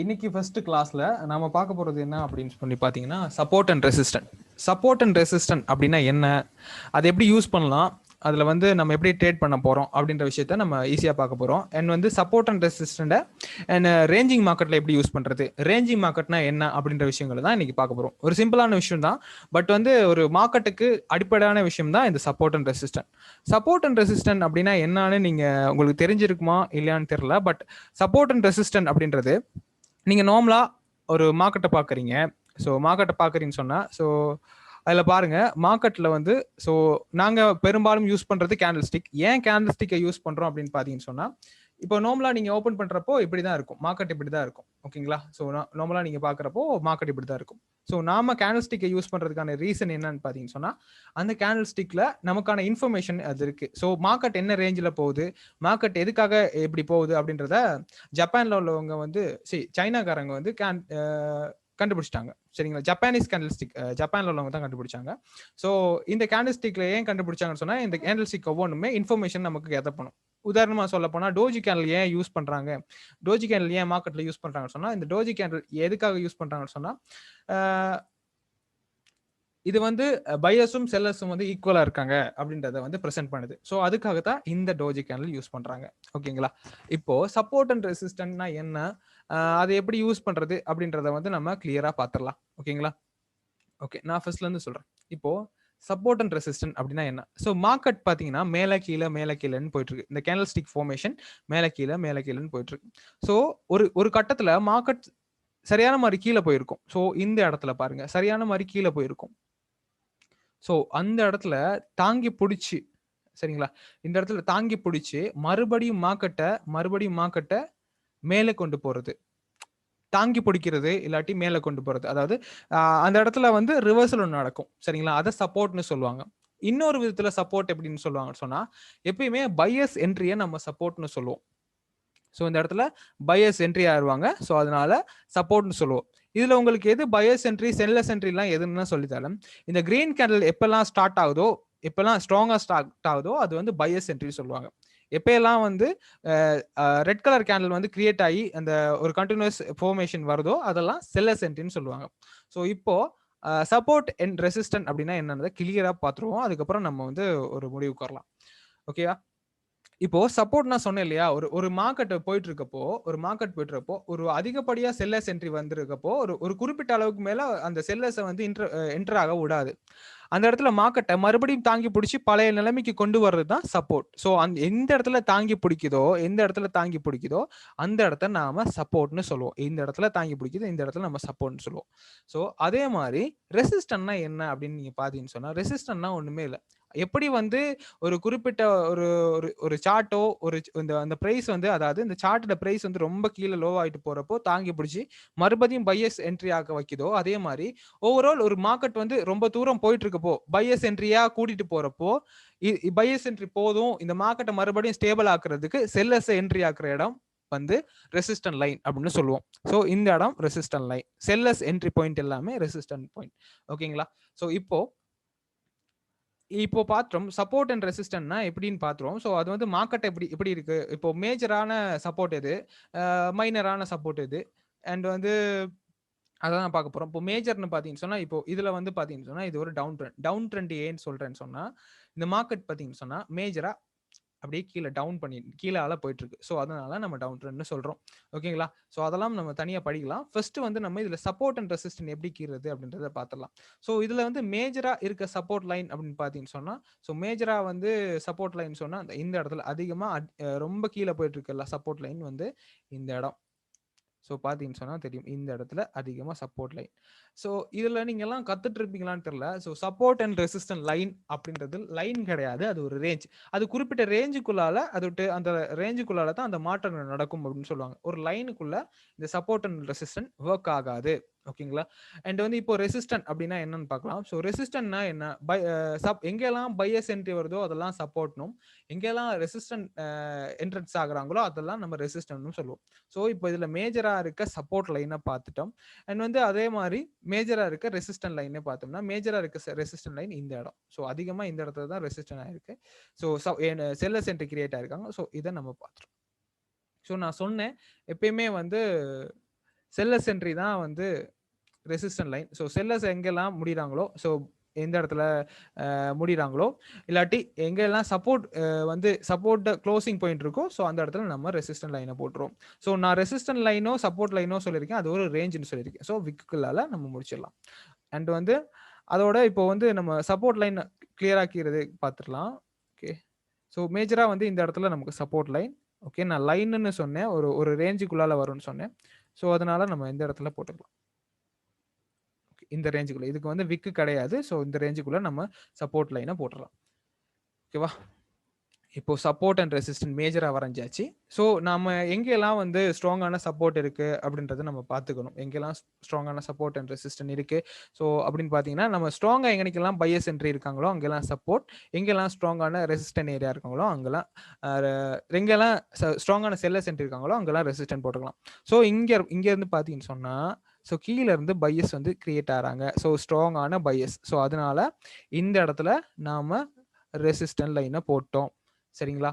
இன்னைக்கு ஃபர்ஸ்ட் கிளாஸ்ல நாம பார்க்க போறது என்ன அப்படின்னு சொல்லி பார்த்தீங்கன்னா support and resistant. Support and resistant அப்படின்னா என்ன, அதை எப்படி யூஸ் பண்ணலாம், அதில் வந்து நம்ம எப்படி ட்ரேட் பண்ண போகிறோம் அப்படின்ற விஷயத்த நம்ம ஈஸியாக பார்க்க போகிறோம். அண்ட் வந்து சப்போர்ட் அண்ட் ரெசிஸ்டண்ட்டை அண்ட் ரேஞ்சிங் மார்க்கெட்டில் எப்படி யூஸ் பண்ணுறது, ரேஞ்சிங் மார்க்கெட்னா என்ன அப்படின்ற விஷயங்களை தான் இன்னைக்கு பார்க்க போகிறோம். ஒரு சிம்பிளான விஷயம் தான், பட் வந்து ஒரு மார்க்கெட்டுக்கு அடிப்படையான விஷயம் தான் இந்த support and resistant. Support and resistant அப்படின்னா என்னன்னு நீங்கள் உங்களுக்கு தெரிஞ்சிருக்குமா இல்லையான்னு தெரியல. பட் சப்போர்ட் அண்ட் ரெசிஸ்டன்ட் அப்படின்றது நீங்கள் நார்மலாக ஒரு மார்க்கெட்டை பார்க்குறீங்க. ஸோ மார்க்கெட்டை பார்க்குறீங்கன்னு சொன்னால், ஸோ அதில் பாருங்கள் மார்க்கெட்டில் வந்து ஸோ நாங்கள் பெரும்பாலும் யூஸ் பண்ணுறது கேண்டில் ஸ்டிக். ஏன் கேண்டில் ஸ்டிக்கை யூஸ் பண்ணுறோம் அப்படின்னு பார்த்தீங்கன்னு சொன்னால், இப்போ நார்மலாக நீங்கள் ஓப்பன் பண்ணுறப்போ இப்படி தான் இருக்கும், மார்க்கெட் இப்படி தான் இருக்கும். ஓகேங்களா? ஸோ நார்மலாக நீங்கள் பார்க்குறப்போ மார்க்கெட் இப்படி தான் இருக்கும். ஸோ நாம கேண்டில் ஸ்டிக்கை யூஸ் பண்ணுறதுக்கான ரீசன் என்னன்னு பார்த்தீங்கன்னு சொன்னால், அந்த கேண்டில் ஸ்டிக்கில் நமக்கான இன்ஃபர்மேஷன் அது இருக்குது. ஸோ மார்க்கெட் என்ன ரேஞ்சில் போகுது, மார்க்கெட் எதுக்காக எப்படி போகுது அப்படின்றத ஜப்பானில் உள்ளவங்க வந்து சைனாக்காரங்க வந்து கண்டுபிடிச்சிட்டாங்க. சரிங்களா? ஜப்பானீஸ் கேண்டில் ஸ்டிக் ஜப்பான்ல உள்ளவங்க தான் கண்டுபிடிச்சாங்க. ஸோ இந்த கேண்டில் ஸ்டிக்ல ஏன் கண்டுபிடிச்சாங்கன்னு சொன்னா, இந்த கேண்டில் ஸ்டிக் ஒவ்வொன்றுமே இன்ஃபர்மேஷன் நமக்கு கேதர் பண்ணும். உதாரணமா சொல்ல போனா டோஜி கேண்டில் ஏன் யூஸ் பண்றாங்க, டோஜி கேண்டில் ஏன் மார்க்கெட்ல யூஸ் பண்றாங்கன்னு சொன்னா, இந்த டோஜி கேண்டில் எதுக்காக யூஸ் பண்றாங்கன்னு சொன்னா, இது வந்து பையர்ஸும் செல்லர்ஸும் வந்து ஈக்குவலா இருக்காங்க அப்படின்றத வந்து பிரசென்ட் பண்ணுது. ஸோ அதுக்காக தான் இந்த டோஜி கேண்டில் யூஸ் பண்றாங்க. ஓகேங்களா? இப்போ சப்போர்ட் அண்ட் ரெசிஸ்டன்ட்னா என்ன, அதை எப்படி யூஸ் பண்றது அப்படின்றத வந்து நம்ம கிளியரா பார்த்துடலாம். ஓகேங்களா? ஓகே, நான் ஃபர்ஸ்ட்ல இருந்து சொல்றேன். இப்போ சப்போர்ட் அண்ட் ரெசிஸ்டன்ட் அப்படின்னா என்ன? ஸோ மார்க்கெட் பார்த்தீங்கன்னா மேலே கீழே மேலே கீழேன்னு போயிட்டு இருக்கு. இந்த கேண்டில் ஸ்டிக் ஃபார்மேஷன் மேலே கீழே மேலே கீழேன்னு போயிட்டு இருக்கு. ஸோ ஒரு கட்டத்தில் மார்க்கெட் சரியான மாதிரி கீழே போயிருக்கும். ஸோ இந்த இடத்துல பாருங்க சரியான மாதிரி கீழே போயிருக்கும். ஸோ அந்த இடத்துல தாங்கி பிடிச்சி, சரிங்களா, இந்த இடத்துல தாங்கி பிடிச்சி மறுபடியும் மார்க்கெட்டை மேலே கொண்டு போறது, தாங்கி பிடிக்கிறது இல்லாட்டி மேலே கொண்டு போறது. அதாவது அந்த இடத்துல வந்து ரிவர்சல் ஒன்று நடக்கும். சரிங்களா? அதை சப்போர்ட்னு சொல்லுவாங்க. இன்னொரு விதத்துல சப்போர்ட் எப்படின்னு சொல்லுவாங்கன்னு சொன்னா, எப்பயுமே பையர்ஸ் என்ட்ரியை நம்ம சப்போர்ட்னு சொல்லுவோம். ஸோ இந்த இடத்துல பையர்ஸ் என்ட்ரி ஆயிருவாங்க. ஸோ அதனால சப்போர்ட்னு சொல்லுவோம். இதுல உங்களுக்கு எது பையர்ஸ் என்ட்ரி செல்லர்ஸ் என்ட்ரிலாம் எதுன்னு சொல்லித்தரேன். இந்த கிரீன் கேண்டில் எப்பெல்லாம் ஸ்டார்ட் ஆகுதோ, எப்பெல்லாம் ஸ்ட்ராங்கா ஸ்டார்ட் ஆகுதோ அது வந்து பையர்ஸ் என்ட்ரி சொல்லுவாங்க. எப்பெல்லாம் வந்து ரெட் கலர் கேண்டில் வந்து கிரியேட் ஆகி அந்த ஒரு கண்டினியூஸ் ஃபார்மேஷன் வருதோ அதெல்லாம் செல்லர்ஸ் என்ட்ரின்னு சொல்லுவாங்க. ஸோ இப்போ சப்போர்ட் அண்ட் ரெசிஸ்டன்ட் அப்படின்னா என்னன்றதை கிளியரா பார்த்துருவோம். அதுக்கப்புறம் நம்ம வந்து ஒரு முடிவுக்கு வரலாம். ஓகேவா? இப்போ சப்போர்ட் நான் சொன்னேன் இல்லையா, ஒரு மார்க்கெட் போயிட்டு இருக்கப்போ ஒரு அதிகப்படியா செல்லர்ஸ் என்ட்ரி வந்திருக்கப்போ ஒரு குறிப்பிட்ட அளவுக்கு மேல அந்த செல்லர்ஸை வந்து என்டர் ஆக விடாது. அந்த இடத்துல மார்க்கெட்டை மறுபடியும் தாங்கி பிடிச்சி பழைய நிலைமைக்கு கொண்டு வர்றது தான் சப்போர்ட். ஸோ அந்த எந்த இடத்துல தாங்கி பிடிக்குதோ அந்த இடத்த நாம சப்போர்ட்னு சொல்லுவோம். இந்த இடத்துல தாங்கி பிடிக்குது, இந்த இடத்துல நம்ம சப்போர்ட்னு சொல்லுவோம். ஸோ அதே மாதிரி ரெசிஸ்டன்ட்னா என்ன அப்படின்னு நீங்க பாத்தீங்கன்னு சொன்னா, ரெசிஸ்டன்ட்னா ஒண்ணுமே இல்லை. எப்படி வந்து ஒரு குறிப்பிட்ட ஒரு ஒரு சார்ட்டோ ஒரு அந்த பிரைஸ் வந்து, அதாவது இந்த சார்ட்டோட பிரைஸ் வந்து ரொம்ப கீழே லோ ஆயிட்டு போறப்போ தாங்கி பிடிச்சி மறுபடியும் பையர்ஸ் என்ட்ரி ஆக வைக்குதோ, அதே மாதிரி ஓவரால் ஒரு மார்க்கெட் வந்து ரொம்ப தூரம் போயிட்டு இருக்கப்போ பையர்ஸ் என்ட்ரியா கூட்டிட்டு போறப்போ, பையர்ஸ் என்ட்ரி போதும் இந்த மார்க்கெட்டை மறுபடியும் ஸ்டேபிள் ஆக்குறதுக்கு செல்லர்ஸ் என்ட்ரி ஆக்குற இடம் வந்து ரெசிஸ்டன்ட் லைன் அப்படின்னு சொல்லுவோம். ஸோ இந்த இடம் resistant line, sellers entry point எல்லாமே ரெசிஸ்டன்ட் பாயிண்ட். ஓகேங்களா? ஸோ இப்போ பார்த்தோம் சப்போர்ட் அண்ட் ரெசிஸ்டன்ட்னா எப்படின்னு பார்த்தோம். ஸோ அது வந்து மார்க்கெட் எப்படி எப்படி இருக்கு, இப்போ மேஜரான சப்போர்ட் எது, மைனரான சப்போர்ட் எது, அண்ட் வந்து அதான் பார்க்க போறோம். இப்போ மேஜர்னு பார்த்தீங்கன்னு சொன்னா, இப்போ இதுல வந்து பார்த்தீங்கன்னு சொன்னா இது ஒரு டவுன் ட்ரெண்ட் ஏன்னு சொல்றேன்னு சொன்னா, இந்த மார்க்கெட் பார்த்தீங்கன்னு சொன்னா மேஜரா அப்படியே கீழால போயிட்டு இருக்கு. ஸோ அதனால நம்ம டவுன் ட்ரெண்ட்னு சொல்றோம். ஓகேங்களா? ஸோ அதெல்லாம் நம்ம தனியா படிக்கலாம். ஃபர்ஸ்ட் வந்து நம்ம இதுல சப்போர்ட் அண்ட் ரெசிஸ்டன்ட் எப்படி கீறது அப்படின்றத பார்த்துடலாம். ஸோ இதுல வந்து மேஜரா இருக்க சப்போர்ட் லைன் அப்படின்னு பார்த்தீங்கன்னு சொன்னா, ஸோ மேஜரா வந்து சப்போர்ட் லைன் சொன்னா இந்த இடத்துல அதிகமா ரொம்ப கீழே போயிட்டு இருக்குல்ல சப்போர்ட் லைன் வந்து இந்த இடம். ஸோ பார்த்தீங்கன்னு சொன்னா தெரியும். இந்த இடத்துல அதிகமா சப்போர்ட் லைன். ஸோ இதுல நீங்க எல்லாம் கத்துட்டு இருப்பீங்களான்னு தெரியல. So support and resistant line அப்படின்றது லைன் கிடையாது. அது ஒரு ரேஞ்ச். அது குறிப்பிட்ட ரேஞ்சுக்குள்ளால அந்த ரேஞ்சுக்குள்ளால தான் அந்த மாற்றங்கள் நடக்கும் அப்படின்னு சொல்லுவாங்க. ஒரு லைனுக்குள்ள இந்த சப்போர்ட் அண்ட் ரெசிஸ்டன்ட் ஒர்க் ஆகாது. ஓகேங்களா? அண்ட் வந்து இப்போ ரெசிஸ்டன்ட் அப்படின்னா என்னன்னு பார்க்கலாம். ஸோ ரெசிஸ்டன்ட்னா என்ன, எங்கெல்லாம் பையர்ஸ் என்ட்ரி வருதோ அதெல்லாம் சப்போர்ட்னும், எங்கெல்லாம் ரெசிஸ்டன்ட் என்ட்ரன்ஸ் ஆகுறாங்களோ அதெல்லாம் நம்ம ரெசிஸ்டன்ட்னு சொல்லுவோம். ஸோ இப்போ இதுல மேஜரா இருக்க சப்போர்ட் லைனை பார்த்துட்டோம். அண்ட் வந்து அதே மாதிரி மேஜரா இருக்க ரெசிஸ்டன்ட் லைனை பார்த்தோம்னா, மேஜரா இருக்க ரெசிஸ்டன்ட் லைன் இந்த இடம். ஸோ அதிகமா இந்த இடத்துல தான் ரெசிஸ்டன்ட் ஆயிருக்கு. ஸோ செல்லர்ஸ் என்ட்ரி கிரியேட் ஆயிருக்காங்க. ஸோ இதை நம்ம பார்த்துட்டோம். ஸோ நான் சொன்னேன் எப்பயுமே வந்து செல்லர்ஸ் என்ட்ரி தான் வந்து ரெசிஸ்டன்ட் லைன். ஸோ செல்லர்ஸ் எங்கெல்லாம் முடிகிறாங்களோ, ஸோ எந்த இடத்துல முடிகிறாங்களோ, இல்லாட்டி எங்கெல்லாம் சப்போர்ட் க்ளோசிங் பாயிண்ட் இருக்கோ, ஸோ அந்த இடத்துல நம்ம ரெசிஸ்டன்ட் லைனை போட்டுருவோம். ஸோ நான் ரெசிஸ்டன்ட் லைனோ சப்போர்ட் லைனோ சொல்லியிருக்கேன். அது ஒரு ரேஞ்சுன்னு சொல்லியிருக்கேன். ஸோ விக்குள்ளால நம்ம முடிச்சிடலாம். அண்ட் வந்து அதோட இப்போ வந்து நம்ம சப்போர்ட் லைன் கிளியர் ஆக்கிறது பார்த்துடலாம். ஓகே. ஸோ மேஜரா வந்து இந்த இடத்துல நமக்கு சப்போர்ட் லைன். ஓகே. நான் லைன்னு சொன்னேன். ஒரு ரேஞ்சுக்குள்ளால வரும்னு சொன்னேன். ஸோ அதனால நம்ம இந்த இடத்துல போட்டுக்கலாம். இந்த ரேஞ்சுக்குள்ள. இதுக்கு வந்து விக்கு கிடையாது. ஸோ இந்த ரேஞ்சுக்குள்ள நம்ம சப்போர்ட் லைனை போட்டுடலாம். ஓகேவா? இப்போ சப்போர்ட் அண்ட் ரெசிஸ்டன்ட் மேஜரா வரைஞ்சாச்சு. ஸோ நாம எங்கெல்லாம் வந்து ஸ்ட்ராங்கான சப்போர்ட் இருக்கு அப்படின்றத நம்ம பார்த்துக்கணும். எங்கெல்லாம் ஸ்ட்ராங்கான சப்போர்ட் அண்ட் ரெசிஸ்டன்ட் இருக்கு. ஸோ அப்படின்னு பார்த்தீங்கன்னா, நம்ம ஸ்ட்ராங்கா எங்கனைக்கெல்லாம் பையஸ் என்ட்ரி இருக்காங்களோ, அங்கெல்லாம் சப்போர்ட். எங்கெல்லாம் ஸ்ட்ராங்கான ரெசிஸ்டன்ட் ஏரியா இருக்காங்களோ, அங்கெல்லாம் எங்கெல்லாம் ஸ்ட்ராங்கான செல்லர்ஸ் என்ட்ரி இருக்காங்களோ, அங்கெல்லாம் ரெசிஸ்டன்ட் போட்டுக்கலாம். ஸோ இங்க இருந்து பார்த்தீங்கன்னு சொன்னா, ஸோ கீழ இருந்து பையஸ் வந்து கிரியேட் ஆறாங்க. ஸோ ஸ்ட்ராங்கான பையஸ். ஸோ அதனால இந்த இடத்துல நாம ரெசிஸ்டன்ட் லைனை போட்டோம். சரிங்களா?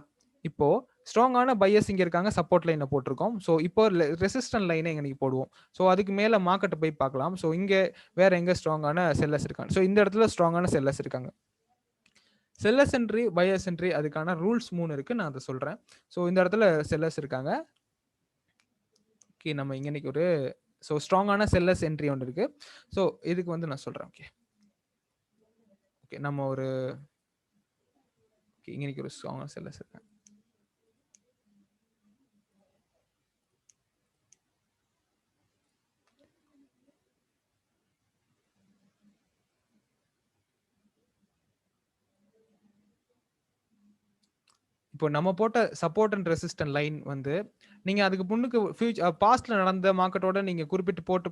இப்போ ஸ்ட்ராங்கான பையர்ஸ் இங்க இருக்காங்க. சப்போர்ட் லைன போட்டிருக்கோம். ஸோ இப்போ ரெசிஸ்டன்ட் லைனை இன்னைக்கு போடுவோம். ஸோ அதுக்கு மேல மார்க்கெட்ட போய் பார்க்கலாம். ஸோ இங்க வேற எங்க ஸ்ட்ராங்கான செல்லர்ஸ் இருக்காங்க. ஸோ இந்த இடத்துல ஸ்ட்ராங்கான செல்லர்ஸ் இருக்காங்க. செல்லர்ஸ் என்ட்ரி, பையர்ஸ் என்ட்ரி அதுக்கான ரூல்ஸ் 3 இருக்கு. நான் அத சொல்றேன். ஸோ இந்த இடத்துல செல்லர்ஸ் இருக்காங்க. ஓகே. நம்ம இங்க இன்னைக்கு ஒரு ஸ்ட்ராங்கான செல்லர்ஸ் என்ட்ரி ஒன்று இருக்கு. ஸோ இதுக்கு வந்து நான் சொல்றேன். ஓகே. ஓகே. நம்ம ஒரு இங்க இன்னைக்கு ஒரு ஸ்ட்ராங்கான செல்லர்ஸ் இருக்காங்க. இப்போ நம்ம போட்ட சப்போர்ட் அண்ட் ரெசிஸ்டன்ட் லைன் வந்து நீங்க அதுக்கு முன்னுக்கு பாஸ்ட்ல நடந்த மார்க்கெட்டோட நீங்க குறிப்பிட்டு போட்டு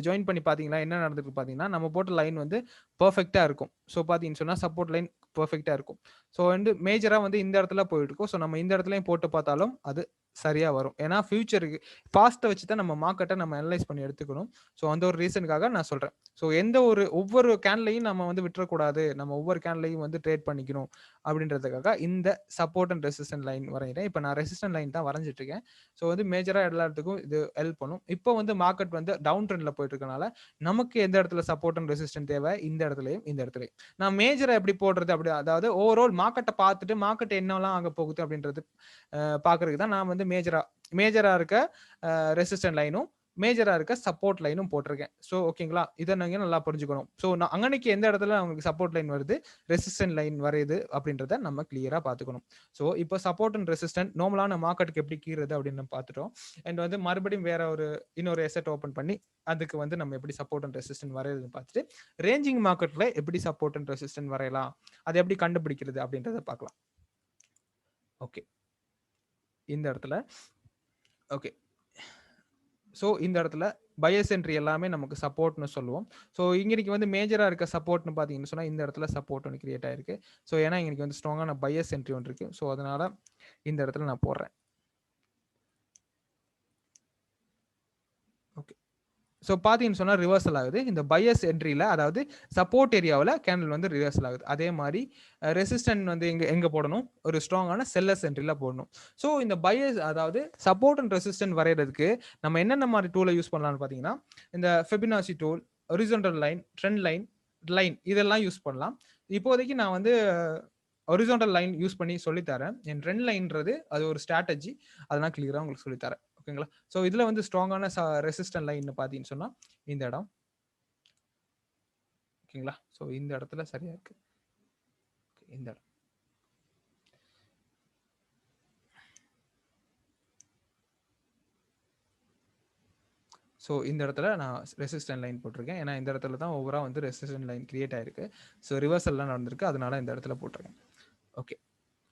ஜாயின் பண்ணி பார்த்தீங்களா? என்ன நடந்திருக்கு பார்த்தீங்கன்னா, நம்ம போட்ட லைன் வந்து பெர்ஃபெக்ட்டா இருக்கும். ஸோ பார்த்தீங்கன்னு சொன்னா சப்போர்ட் லைன் பெர்ஃபெக்ட்டா இருக்கும். ஸோ வந்து மேஜரா வந்து இந்த இடத்துல போயிட்டு இருக்கும். ஸோ நம்ம இந்த இடத்துலயும் போட்டு பார்த்தாலும் அது சரியா வரும். ஏன்னா ஃபியூச்சருக்கு பாஸ்ட்ட வச்சு தான் நம்ம மார்க்கெட்ட நம்ம அனலைஸ் பண்ணி எடுத்துக்கணும். ஸோ அந்த ஒரு ரீசனுக்காக நான் சொல்றேன். ஸோ ஒவ்வொரு கேன்லயும் நம்ம வந்து விட்டுறக்கூடாது. நம்ம ஒவ்வொரு கேன்லயும் வந்து ட்ரேட் பண்ணிக்கணும் அப்படின்றதுக்காக இந்த சப்போர்ட் அண்ட் ரெசிஸ்டன்ட் லைன் வரைகிறேன். இப்போ நான் ரெசிஸ்டன்ட் லைன் தான் வரைஞ்சிட்டு இருக்கேன். ஸோ வந்து மேஜரா எல்லாத்துக்கும் இது ஹெல்ப் பண்ணும். இப்போ வந்து மார்க்கெட் வந்து டவுன் ட்ரெண்ட்ல போயிட்டு இருக்கனால நமக்கு எந்த இடத்துல சப்போர்ட் அண்ட் ரெசிஸ்டன்ட் தேவை இந்த இடத்துலயும் இந்த இடத்துலயும். நான் மேஜரா எப்படி போடுறது அப்படி அதாவது ஓவரால் மார்க்கெட்டை பார்த்துட்டு மார்க்கெட் என்னெல்லாம் ஆக போகுது அப்படின்றது பார்க்கறதுக்கு தான் நான் வந்து மேஜரா இருக்க ரெசிஸ்டன்ட் லைனும் மேஜரா இருக்க சப்போர்ட் லைனும் போட்டிருக்கேன். ஸோ ஓகேங்களா? இதை நீங்க நல்லா புரிஞ்சுக்கணும். ஸோ நான் அங்கனைக்கு எந்த இடத்துல அவங்களுக்கு சப்போர்ட் லைன் வருது, ரெசிஸ்டன்ட் லைன் வருது அப்படின்றத நம்ம கிளியரா பார்த்துக்கணும். ஸோ இப்போ சப்போர்ட் அண்ட் ரெசிஸ்டன்ட் நார்மலான மார்க்கெட்டுக்கு எப்படி கீறுது அப்படின்னு நம்ம பார்த்துட்டோம். அண்ட் வந்து மறுபடியும் வேற இன்னொரு எசெட் ஓப்பன் பண்ணி அதுக்கு வந்து நம்ம எப்படி சப்போர்ட் அண்ட் ரெசிஸ்டன்ட் வரையுதுன்னு பார்த்துட்டு ரேஞ்சிங் மார்க்கெட்ல எப்படி சப்போர்ட் அண்ட் ரெசிஸ்டன்ட் வரையலாம், அதை எப்படி கண்டுபிடிக்கிறது அப்படின்றத பார்க்கலாம். ஓகே. இந்த இடத்துல ஓகே. ஸோ இந்த இடத்துல பையஸ் என்ட்ரி எல்லாமே நமக்கு சப்போர்ட்னு சொல்லுவோம். ஸோ இங்கனைக்கு வந்து மேஜரா இருக்க சப்போர்ட்னு பார்த்தீங்கன்னு சொன்னா இந்த இடத்துல சப்போர்ட் ஒன்று கிரியேட் ஆயிருக்கு. ஸோ ஏன்னா இங்கனைக்கு வந்து ஸ்ட்ராங்கான பையஸ் என்ட்ரி ஒன்று இருக்கு. ஸோ அதனால இந்த இடத்துல நான் போடுறேன். ஓகே. ஸோ பார்த்தீங்கன்னு சொன்னா ரிவர்சல் ஆகுது. இந்த பையஸ் என்ட்ரியில அதாவது சப்போர்ட் ஏரியாவில் கேண்டில் வந்து ரிவர்சல் ஆகுது. அதே மாதிரி ரெசிஸ்டன்ட் வந்து எங்க எங்க போடணும்? ஒரு ஸ்ட்ராங்கான செல்லர்ஸ் என்ட்ரியில போடணும். ஸோ இந்த பையஸ் அதாவது சப்போர்ட் அண்ட் ரெசிஸ்டன்ட் வரையறதுக்கு நம்ம என்னென்ன மாதிரி டூலை யூஸ் பண்ணலாம்னு பார்த்தீங்கன்னா, இந்த Fibonacci tool, horizontal line, trend line இதெல்லாம் யூஸ் பண்ணலாம். இப்போதைக்கு நான் வந்து ஹாரிசான்டல் லைன் யூஸ் பண்ணி சொல்லி தரேன். என் ட்ரெண்ட் லைன்றது அது ஒரு ஸ்ட்ராட்டஜி. அதெல்லாம் கிளியரா உங்களுக்கு சொல்லி தரேன். ஓகேங்களா? ஸோ இதுல வந்து ஸ்ட்ராங்கான ரெசிஸ்டன்ட் லைன் பார்த்தீங்கன்னு சொன்னா இந்த இடம். ஓகேங்களா? ஸோ இந்த இடத்துல சரியா இருக்கு. இந்த இடம். ஸோ இந்த இடத்துல நான் ரெசிஸ்டன்ட் லைன் போட்டிருக்கேன். ஏன்னா இந்த இடத்துல தான் ஓவரா வந்து ரெசிஸ்டன்ட் லைன் கிரியேட் ஆயிருக்கு. ஸோ ரிவர்சல்லாம் நடந்திருக்கு. அதனால இந்த இடத்துல போட்டிருக்கேன். Okay.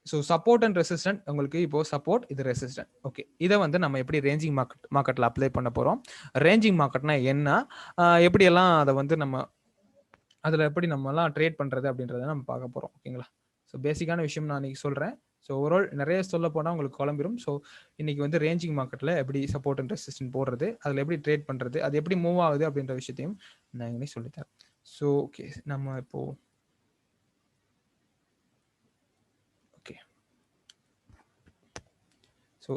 So support and resistant உங்களுக்கு இப்போ சப்போர்ட் இது ரெசிஸ்டன்ட். ஓகே. இதை வந்து நம்ம எப்படி ரேஞ்சிங் மார்க்கெட்ல அப்ளை பண்ண போறோம். ரேஞ்சிங் மார்க்கெட்னா என்ன? எப்படியெல்லாம் அதை வந்து நம்ம அதில் எப்படி நம்மலாம் ட்ரேட் பண்ணுறது அப்படின்றத நம்ம பார்க்க போகிறோம். ஓகேங்களா? ஸோ பேசிக்கான விஷயம் நான் இன்னைக்கு சொல்கிறேன். ஸோ ஓவரால் நிறைய சொல்ல போனால் உங்களுக்கு குழம்பிடும். ஸோ இன்னைக்கு வந்து ரேஞ்சிங் மார்க்கெட்டில் எப்படி சப்போர்ட் அண்ட் ரெசிஸ்டன்ட் போடுறது, அதில் எப்படி ட்ரேட் பண்ணுறது, அது எப்படி மூவ் ஆகுது அப்படின்ற விஷயத்தையும் நான் இன்னைக்கு சொல்லித்தரேன். So okay. நம்ம இப்போ ஓகே. So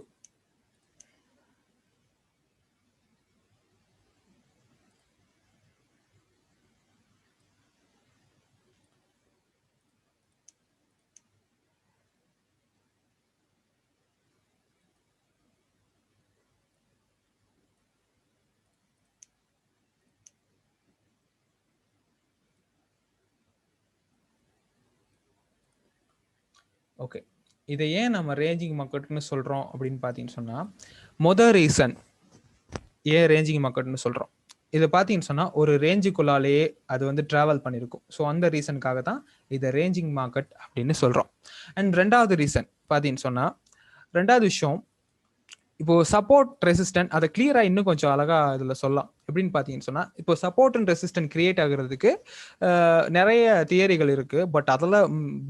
okay. இதை ஏன் நம்ம ரேஞ்சிங் மார்க்கெட்னு சொல்றோம் அப்படின்னு பார்த்தீங்கன்னு சொன்னா, ரீசன் ஏன் ரேஞ்சிங் மார்க்கெட்னு சொல்றோம். இத பார்த்தீங்கன்னு சொன்னா, ஒரு ரேஞ்சுக்குள்ளாலேயே அது வந்து டிராவல் பண்ணியிருக்கும். ஸோ அந்த ரீசனுக்காக தான் இத ரேஞ்சிங் மார்க்கெட் அப்படின்னு சொல்றோம். அண்ட் 2வது ரீசன் பார்த்தீங்கன்னு சொன்னா, 2வது விஷயம், இப்போ சப்போர்ட், ரெசிஸ்டன்ட் அத கிளியரா இன்னும் கொஞ்சம் அழகா இதுல சொல்லலாம். எப்படின்னு பார்த்தீங்கன்னு சொன்னா, இப்போ சப்போர்ட் அண்ட் ரெசிஸ்டன்ட் கிரியேட் ஆகுறதுக்கு நெறைய தியரிகள் இருக்கு. பட் அதுல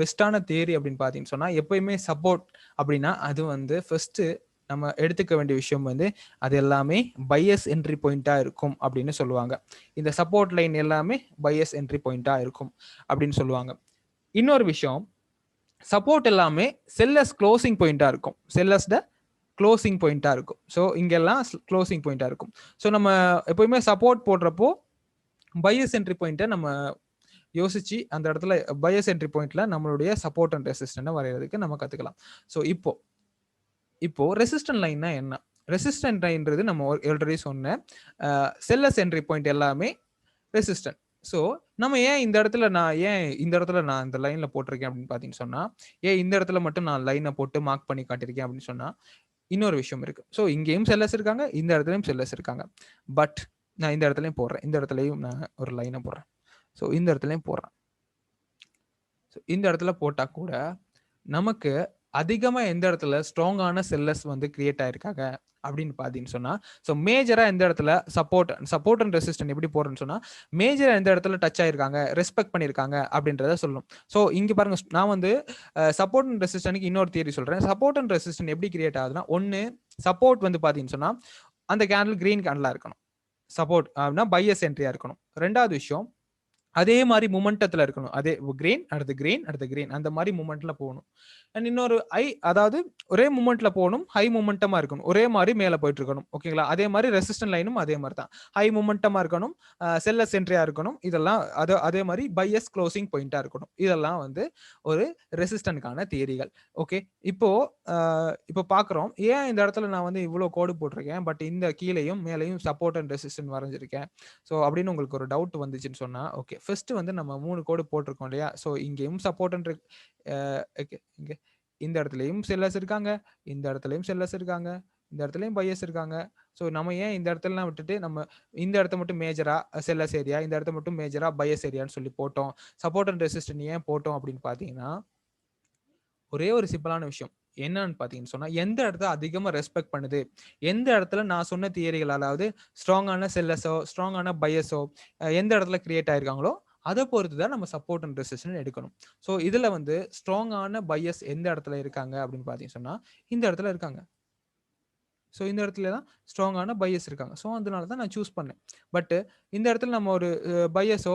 பெஸ்ட்டான தியரி அப்படின்னு பார்த்தீங்கன்னு சொன்னா, எப்பயுமே சப்போர்ட் அப்படின்னா, அது வந்து ஃபர்ஸ்ட்டு நம்ம எடுத்துக்க வேண்டிய விஷயம் வந்து, அது எல்லாமே பையஸ் என்ட்ரி பாயிண்ட்டா இருக்கும் அப்படின்னு சொல்லுவாங்க. இந்த சப்போர்ட் லைன் எல்லாமே பையஸ் என்ட்ரி பாயிண்ட்டா இருக்கும் அப்படின்னு சொல்லுவாங்க. இன்னொரு விஷயம், சப்போர்ட் எல்லாமே செல்லர்ஸ் க்ளோசிங் பாயிண்ட்டா இருக்கும். செல்லர்ஸ்ட க்ளோசிங் பாயிண்ட்டா இருக்கும். ஸோ இங்கெல்லாம் க்ளோசிங் பாயிண்ட்டா இருக்கும். ஸோ நம்ம எப்பவுமே சப்போர்ட் போடுறப்போ, பையஸ் என்ட்ரி பாயிண்ட்ட நம்ம யோசிச்சு அந்த இடத்துல பையஸ் என்ட்ரி பாயிண்ட்ல நம்மளுடைய சப்போர்ட் அண்ட் ரெசிஸ்டன்ட வரையறதுக்கு நம்ம கத்துக்கலாம். ஸோ இப்போ ரெசிஸ்டன்ட் லைன்னா என்ன? ரெசிஸ்டன்ட் லைன்றது நம்ம ஆல்ரெடி சொன்ன செல்லர்ஸ் என்ட்ரி பாயிண்ட் எல்லாமே ரெசிஸ்டன்ட். ஸோ நம்ம ஏன் இந்த இடத்துல நான் இந்த லைன்ல போட்டிருக்கேன் அப்படின்னு பார்த்தீங்கன்னு சொன்னா, ஏன் இந்த இடத்துல மட்டும் நான் லைன போட்டு மார்க் பண்ணி காட்டியிருக்கேன் அப்படின்னு சொன்னா, இன்னொரு விஷயம் இருக்கு. ஸோ இங்கேயும் செல்லர்ஸ் இருக்காங்க, இந்த இடத்துலயும் செல்லர்ஸ் இருக்காங்க. பட் நான் இந்த இடத்துலயும் போடுறேன். இந்த இடத்துலயும் நான் ஒரு லைன போடுறேன். ஸோ இந்த இடத்துலயும் போடுறேன். ஸோ இந்த இடத்துல போட்டா கூட, நமக்கு அதிகமா எந்த இடத்துல ஸ்ட்ராங்கான செல்லர்ஸ் வந்து கிரியேட் ஆயிருக்காங்க அப்படின்னு பார்த்தீங்கன்னு சொன்னா, ஸோ மேஜரா எந்த இடத்துல சப்போர்ட் அண்ட் ரெசிஸ்டன்ட் எப்படி போடுறேன்னு சொன்னா, மேஜரா எந்த இடத்துல டச் ஆயிருக்காங்க, ரெஸ்பெக்ட் பண்ணியிருக்காங்க அப்படின்றத சொல்லணும். ஸோ இங்க பாருங்க, நான் வந்து சப்போர்ட் அண்ட் ரெசிஸ்டன்ட்க்கு இன்னொரு தியரி சொல்றேன். சப்போர்ட் அண்ட் ரெசிஸ்டன்ட் எப்படி கிரியேட் ஆகுதுன்னா, ஒண்ணு சப்போர்ட் வந்து பார்த்தீங்கன்னு சொன்னா, அந்த கேண்டில் கிரீன் கேண்டிலா இருக்கணும். சப்போர்ட் அப்படின்னா பையஸ் என்ட்ரியா இருக்கணும். 2வது விஷயம், அதே மாரி மொமெண்டத்துல இருக்கணும். அதே கிரீன், அடுத்து கிரீன், அடுத்து கிரீன். அந்த மாரி மொமெண்ட்ல போணும். அண்ட் இன்னொரு அதாவது ஒரே மொமெண்ட்ல போணும். ஹை மொமெண்டமா இருக்கணும். ஒரே மாரி மேல போயிட்டு இருக்கணும். ஓகேங்களா? அதே மாரி ரெசிஸ்டன்ட் லைனும் அதே மாரி தான். ஹை மொமெண்டமா இருக்கணும். செல்லர்ஸ் என்ட்ரியா இருக்கணும். இதெல்லாம் அதே மாரி பையஸ் க்ளோசிங் பாயிண்ட்டா இருக்கணும். இதெல்லாம் வந்து ஒரு ரெசிஸ்டன்ட்க்கான தியரிகள். ஓகே. இப்போ அ இப்போ பார்க்குறோம். ஏன் இந்த இடத்துல நான் வந்து இவ்ளோ கோடு போட்டிருக்கேன். பட் இந்த கீழயும், மேலயும் சப்போர்ட் அண்ட் ரெசிஸ்டன்ட் வரைஞ்சிருக்கேன். ஸோ அப்படின்னு உங்களுக்கு ஒரு டவுட் வந்துச்சுன்னு சொன்னா, ஓகே. ஃபர்ஸ்ட் வந்து நம்ம 3 கோடு போட்டிருக்கோம் இல்லையா? ஸோ இங்கேயும் சப்போர்ட்ன்னு இருக்கு. ஓகே. இந்த இடத்துலயும் செல்லர்ஸ் இருக்காங்க. இந்த இடத்துலயும் செல்லர்ஸ் இருக்காங்க. இந்த இடத்துலயும் பையர்ஸ் இருக்காங்க. ஸோ நம்ம ஏன் இந்த இடத்துலலாம் விட்டுட்டு நம்ம இந்த இடத்த மட்டும் மேஜரா செல்லர்ஸ் ஏரியா, இந்த இடத்த மட்டும் மேஜரா பையர்ஸ் ஏரியான்னு சொல்லி போட்டோம். சப்போர்ட் அண்ட் ரெசிஸ்டன்ட் ஏன் போட்டோம் அப்படின்னு பார்த்தீங்கன்னா, ஒரே ஒரு சிம்பிளான விஷயம். என்னன்னு பார்த்தீங்கன்னு சொன்னா, எந்த இடத்த அதிகமா ரெஸ்பெக்ட் பண்ணுது, எந்த இடத்துல நான் சொன்ன தியரிகள், அதாவது ஸ்ட்ராங்கான செல்லர்ஸோ, ஸ்ட்ராங்கான பையர்ஸோ எந்த இடத்துல கிரியேட் ஆயிருக்காங்களோ, அத பொறுத்து தான் நம்ம சப்போர்ட் அண்ட் ரெசிஸ்டன்ட் எடுக்கணும். ஸோ இதுல வந்து ஸ்ட்ராங்கான பையர்ஸ் எந்த இடத்துல இருக்காங்க அப்படின்னு பார்த்தீங்கன்னு சொன்னா, இந்த இடத்துல இருக்காங்க. ஸோ இந்த இடத்துல தான் ஸ்ட்ராங்கான பையர்ஸ் இருக்காங்க. ஸோ அதனால தான் நான் சூஸ் பண்ணேன். பட் இந்த இடத்துல நம்ம ஒரு பையர்ஸோ,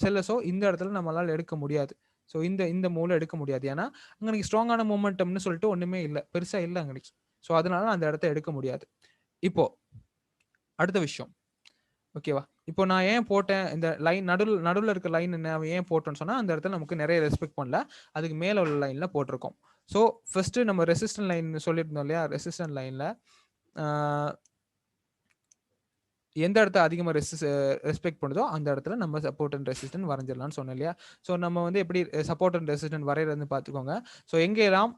செல்லர்ஸோ இந்த இடத்துல நம்மளால எடுக்க முடியாது. ஸோ இந்த இந்த மூவ்ல எடுக்க முடியாது. ஏன்னா, அங்க ஸ்ட்ராங்கான மொமெண்டம்னு சொல்லிட்டு ஒண்ணுமே இல்ல. பெருசா இல்ல அங்கனைக்கு. ஸோ அதனால அந்த இடத்த எடுக்க முடியாது. இப்போ அடுத்த விஷயம். ஓகேவா? இப்போ நான் ஏன் போட்டேன், இந்த லைன் நடுவுல இருக்க லைன் நான் ஏன் போட்டேன்னு சொன்னா, அந்த இடத்துல நமக்கு நெறைய ரெஸ்பெக்ட் பண்ணல. அதுக்கு மேல உள்ள லைன்ல போட்டிருக்கோம். ஸோ ஃபர்ஸ்ட்டு நம்ம ரெசிஸ்டன்ட் லைன் சொல்லியிருந்தோம் இல்லையா? ரெசிஸ்டன்ட் லைன்ல ஆ எந்த இடத்த அதிகமா ரெஸ்பெக்ட் பண்ணுதோ, அந்த இடத்துல நம்ம சப்போர்ட் அண்ட் ரெசிஸ்டன்ட் வரைஞ்சிடலாம்னு சொன்னேன் இல்லையா? ஸோ நம்ம வந்து எப்படி சப்போர்ட் அண்ட் ரெசிஸ்டன்ட் வரையறதுன்னு பார்த்துக்கோங்க. ஸோ எங்கெல்லாம்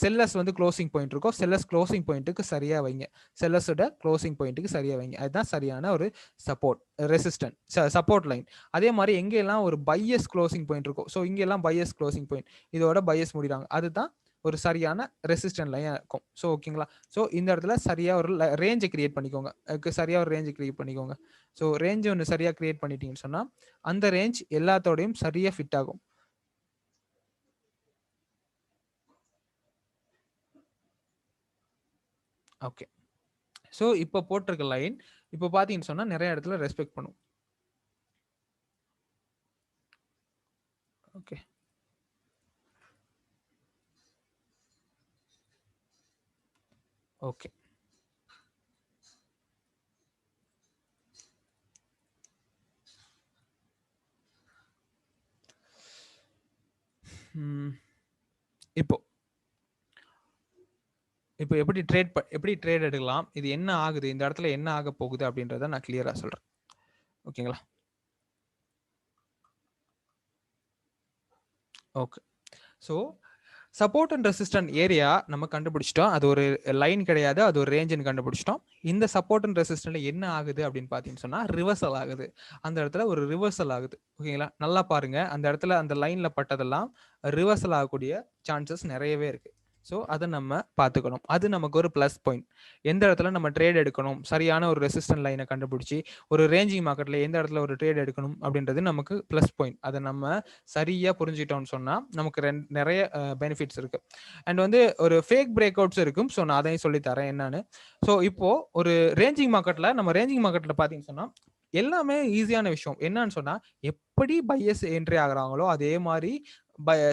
செல்லர்ஸ் வந்து குளோசிங் பாயிண்ட் இருக்கோ, செல்லர்ஸ் குளோசிங் பாயிண்ட்டுக்கு சரியா வைங்க. செல்லர்ஸோட குளோசிங் பாயிண்ட்டுக்கு சரியா வைங்க. அதுதான் சரியான ஒரு சப்போர்ட் ரெசிஸ்டன்ட் சப்போர்ட் லைன். அதே மாரி எங்கெல்லாம் ஒரு பையஸ் குளோசிங் பாயிண்ட் இருக்கோ, ஸோ இங்கெல்லாம் பையஸ் குளோசிங் பாயிண்ட் இதோட பையஸ் முடிறாங்க. அதுதான் ஒரு சரியான ரெசிஸ்டன்ட் லைனா இருக்கும். ஸோ ஓகேங்களா? ஸோ இந்த இடத்துல சரியா ஒரு ரேஞ்ச கிரியேட் பண்ணிக்கோங்க. சரியா ஒரு ரேஞ்ச் கிரியேட் பண்ணிக்கோங்க. ஸோ ரேஞ்ச் ஒண்ணு சரியா கிரியேட் பண்ணிட்டீங்கன்னு சொன்னா, அந்த ரேஞ்ச் எல்லாத்தோடையும் சரியா ஃபிட் ஆகும். ஓகே. ஸோ இப்ப போட்டிருக்க லைன், இப்ப பார்த்தீங்கன்னு சொன்னா நெறைய இடத்துல ரெஸ்பெக்ட் பண்ணும். ஓகே. ஓகே. ம். இப்போ இப்போ எப்படி ட்ரேட் எடுக்கலாம்? இது என்ன ஆகுது? இந்த இடத்துல என்ன ஆகப் போகுது? அப்படின்றத நான் கிளியரா சொல்றேன். ஓகேங்களா? Okay. So support and resistant area நம்ம கண்டுபிடிச்சிட்டோம். அது ஒரு லைன் கிடையாது, அது ஒரு ரேஞ்சுன்னு கண்டுபிடிச்சிட்டோம். இந்த சப்போர்ட் அண்ட் ரெசிஸ்டன்ட்ல என்ன ஆகுது அப்படின்னு பார்த்தீங்கன்னு சொன்னா ரிவர்சல் ஆகுது. அந்த இடத்துல ஒரு ரிவர்சல் ஆகுது. ஓகேங்களா? நல்லா பாருங்க. அந்த இடத்துல அந்த லைன்ல பட்டதெல்லாம் ரிவர்சல் ஆகக்கூடிய சான்சஸ் நிறையவே இருக்கு. ஸோ அதை நம்ம பார்த்துக்கணும். அது நமக்கு ஒரு ப்ளஸ் பாயிண்ட். எந்த இடத்துல நம்ம ட்ரேட் எடுக்கணும், சரியான ஒரு ரெசிஸ்டன்ட் லைனை கண்டுபிடிச்சி ஒரு ரேஞ்சிங் மார்க்கெட்டில் எந்த இடத்துல ஒரு ட்ரேட் எடுக்கணும் அப்படின்றது நமக்கு ப்ளஸ் பாயிண்ட். அதை நம்ம சரியாக புரிஞ்சுக்கிட்டோம்னு சொன்னால் நமக்கு நிறைய பெனிஃபிட்ஸ் இருக்குது. அண்ட் வந்து ஒரு ஃபேக் பிரேக் அவுட்ஸ் இருக்கும். ஸோ நான் அதையும் சொல்லித்தரேன் என்னன்னு. ஸோ இப்போது ஒரு ரேஞ்சிங் மார்க்கெட்டில் நம்ம ரேஞ்சிங் மார்க்கெட்டில் பார்த்தீங்கன்னு சொன்னால் எல்லாமே ஈஸியான விஷயம். என்னன்னு சொன்னால் எப்படி பையர்ஸ் என்ட்ரி ஆகுறாங்களோ அதே மாதிரி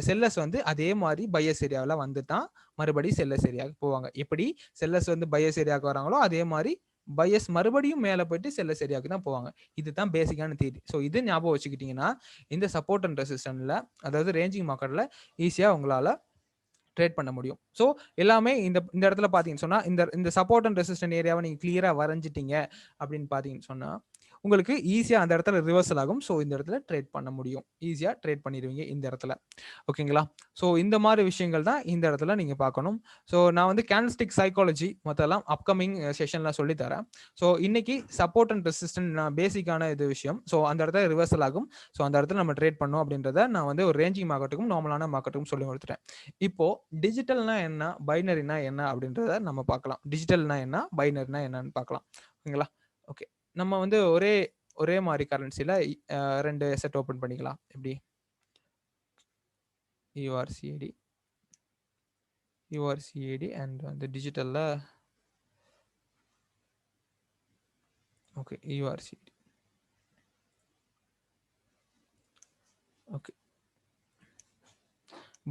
செல்லர்ஸ் வந்து அதே மாதிரி பையர்ஸ் ஏரியாவில் வந்து தான் மறுபடியும் செல்லர்ஸ் ஏரியாவுக்கு போவாங்க. எப்படி செல்லர்ஸ் வந்து பையர்ஸ் ஏரியாவுக்கு வராங்களோ அதே மாதிரி பையர்ஸ் மறுபடியும் மேலே போயிட்டு செல்லர்ஸ் ஏரியாவுக்கு தான் போவாங்க. இதுதான் பேசிக்கான தியரி. ஸோ இது ஞாபகம் வச்சுக்கிட்டீங்கன்னா இந்த சப்போர்ட் அண்ட் ரெசிஸ்டன்ட்ல, அதாவது ரேஞ்சிங் மார்க்கெட்டில் ஈஸியாக உங்களால் ட்ரேட் பண்ண முடியும். ஸோ எல்லாமே இந்த இடத்துல பார்த்தீங்கன்னு சொன்னால் இந்த சப்போர்ட் அண்ட் ரெசிஸ்டன்ட் ஏரியாவை நீங்கள் கிளியராக வரைஞ்சிட்டீங்க அப்படின்னு பார்த்தீங்கன்னு சொன்னால் உங்களுக்கு ஈஸியாக அந்த இடத்துல ரிவர்சல் ஆகும். ஸோ இந்த இடத்துல ட்ரேட் பண்ண முடியும். ஈஸியாக ட்ரேட் பண்ணிடுவீங்க இந்த இடத்துல. ஓகேங்களா? ஸோ இந்த மாதிரி விஷயங்கள் தான் இந்த இடத்துல நீங்கள் பார்க்கணும். ஸோ நான் வந்து கேண்டில்ஸ்டிக் சைக்காலஜி மொத்தம் அப்கமிங் செஷனில் சொல்லித்தரேன். ஸோ இன்னைக்கு சப்போர்ட் அண்ட் ரெசிஸ்டன்ட் பேசிக்கான இது விஷயம். ஸோ அந்த இடத்துல ரிவர்சல் ஆகும். ஸோ அந்த இடத்துல நம்ம ட்ரேட் பண்ணோம் அப்படின்றத நான் வந்து ஒரு ரேஞ்சிங் மார்க்கெட்டுக்கும் நார்மலான மார்க்கெட்டுக்கும் சொல்லி கொடுத்துட்டேன். இப்போ டிஜிட்டல்னா என்ன, பைனரினா என்ன அப்படின்றத நம்ம பார்க்கலாம். டிஜிட்டல்னா என்ன, பைனரினா என்னன்னு பார்க்கலாம். ஓகேங்களா? ஓகே, நம்ம வந்து ஒரே மாதிரி கரன்சில 2 செட் ஓபன் பண்ணிக்கலாம். எப்படி? URCAD அண்ட் வந்து டிஜிட்டல்ல ஓகே URCAD. ஓகே,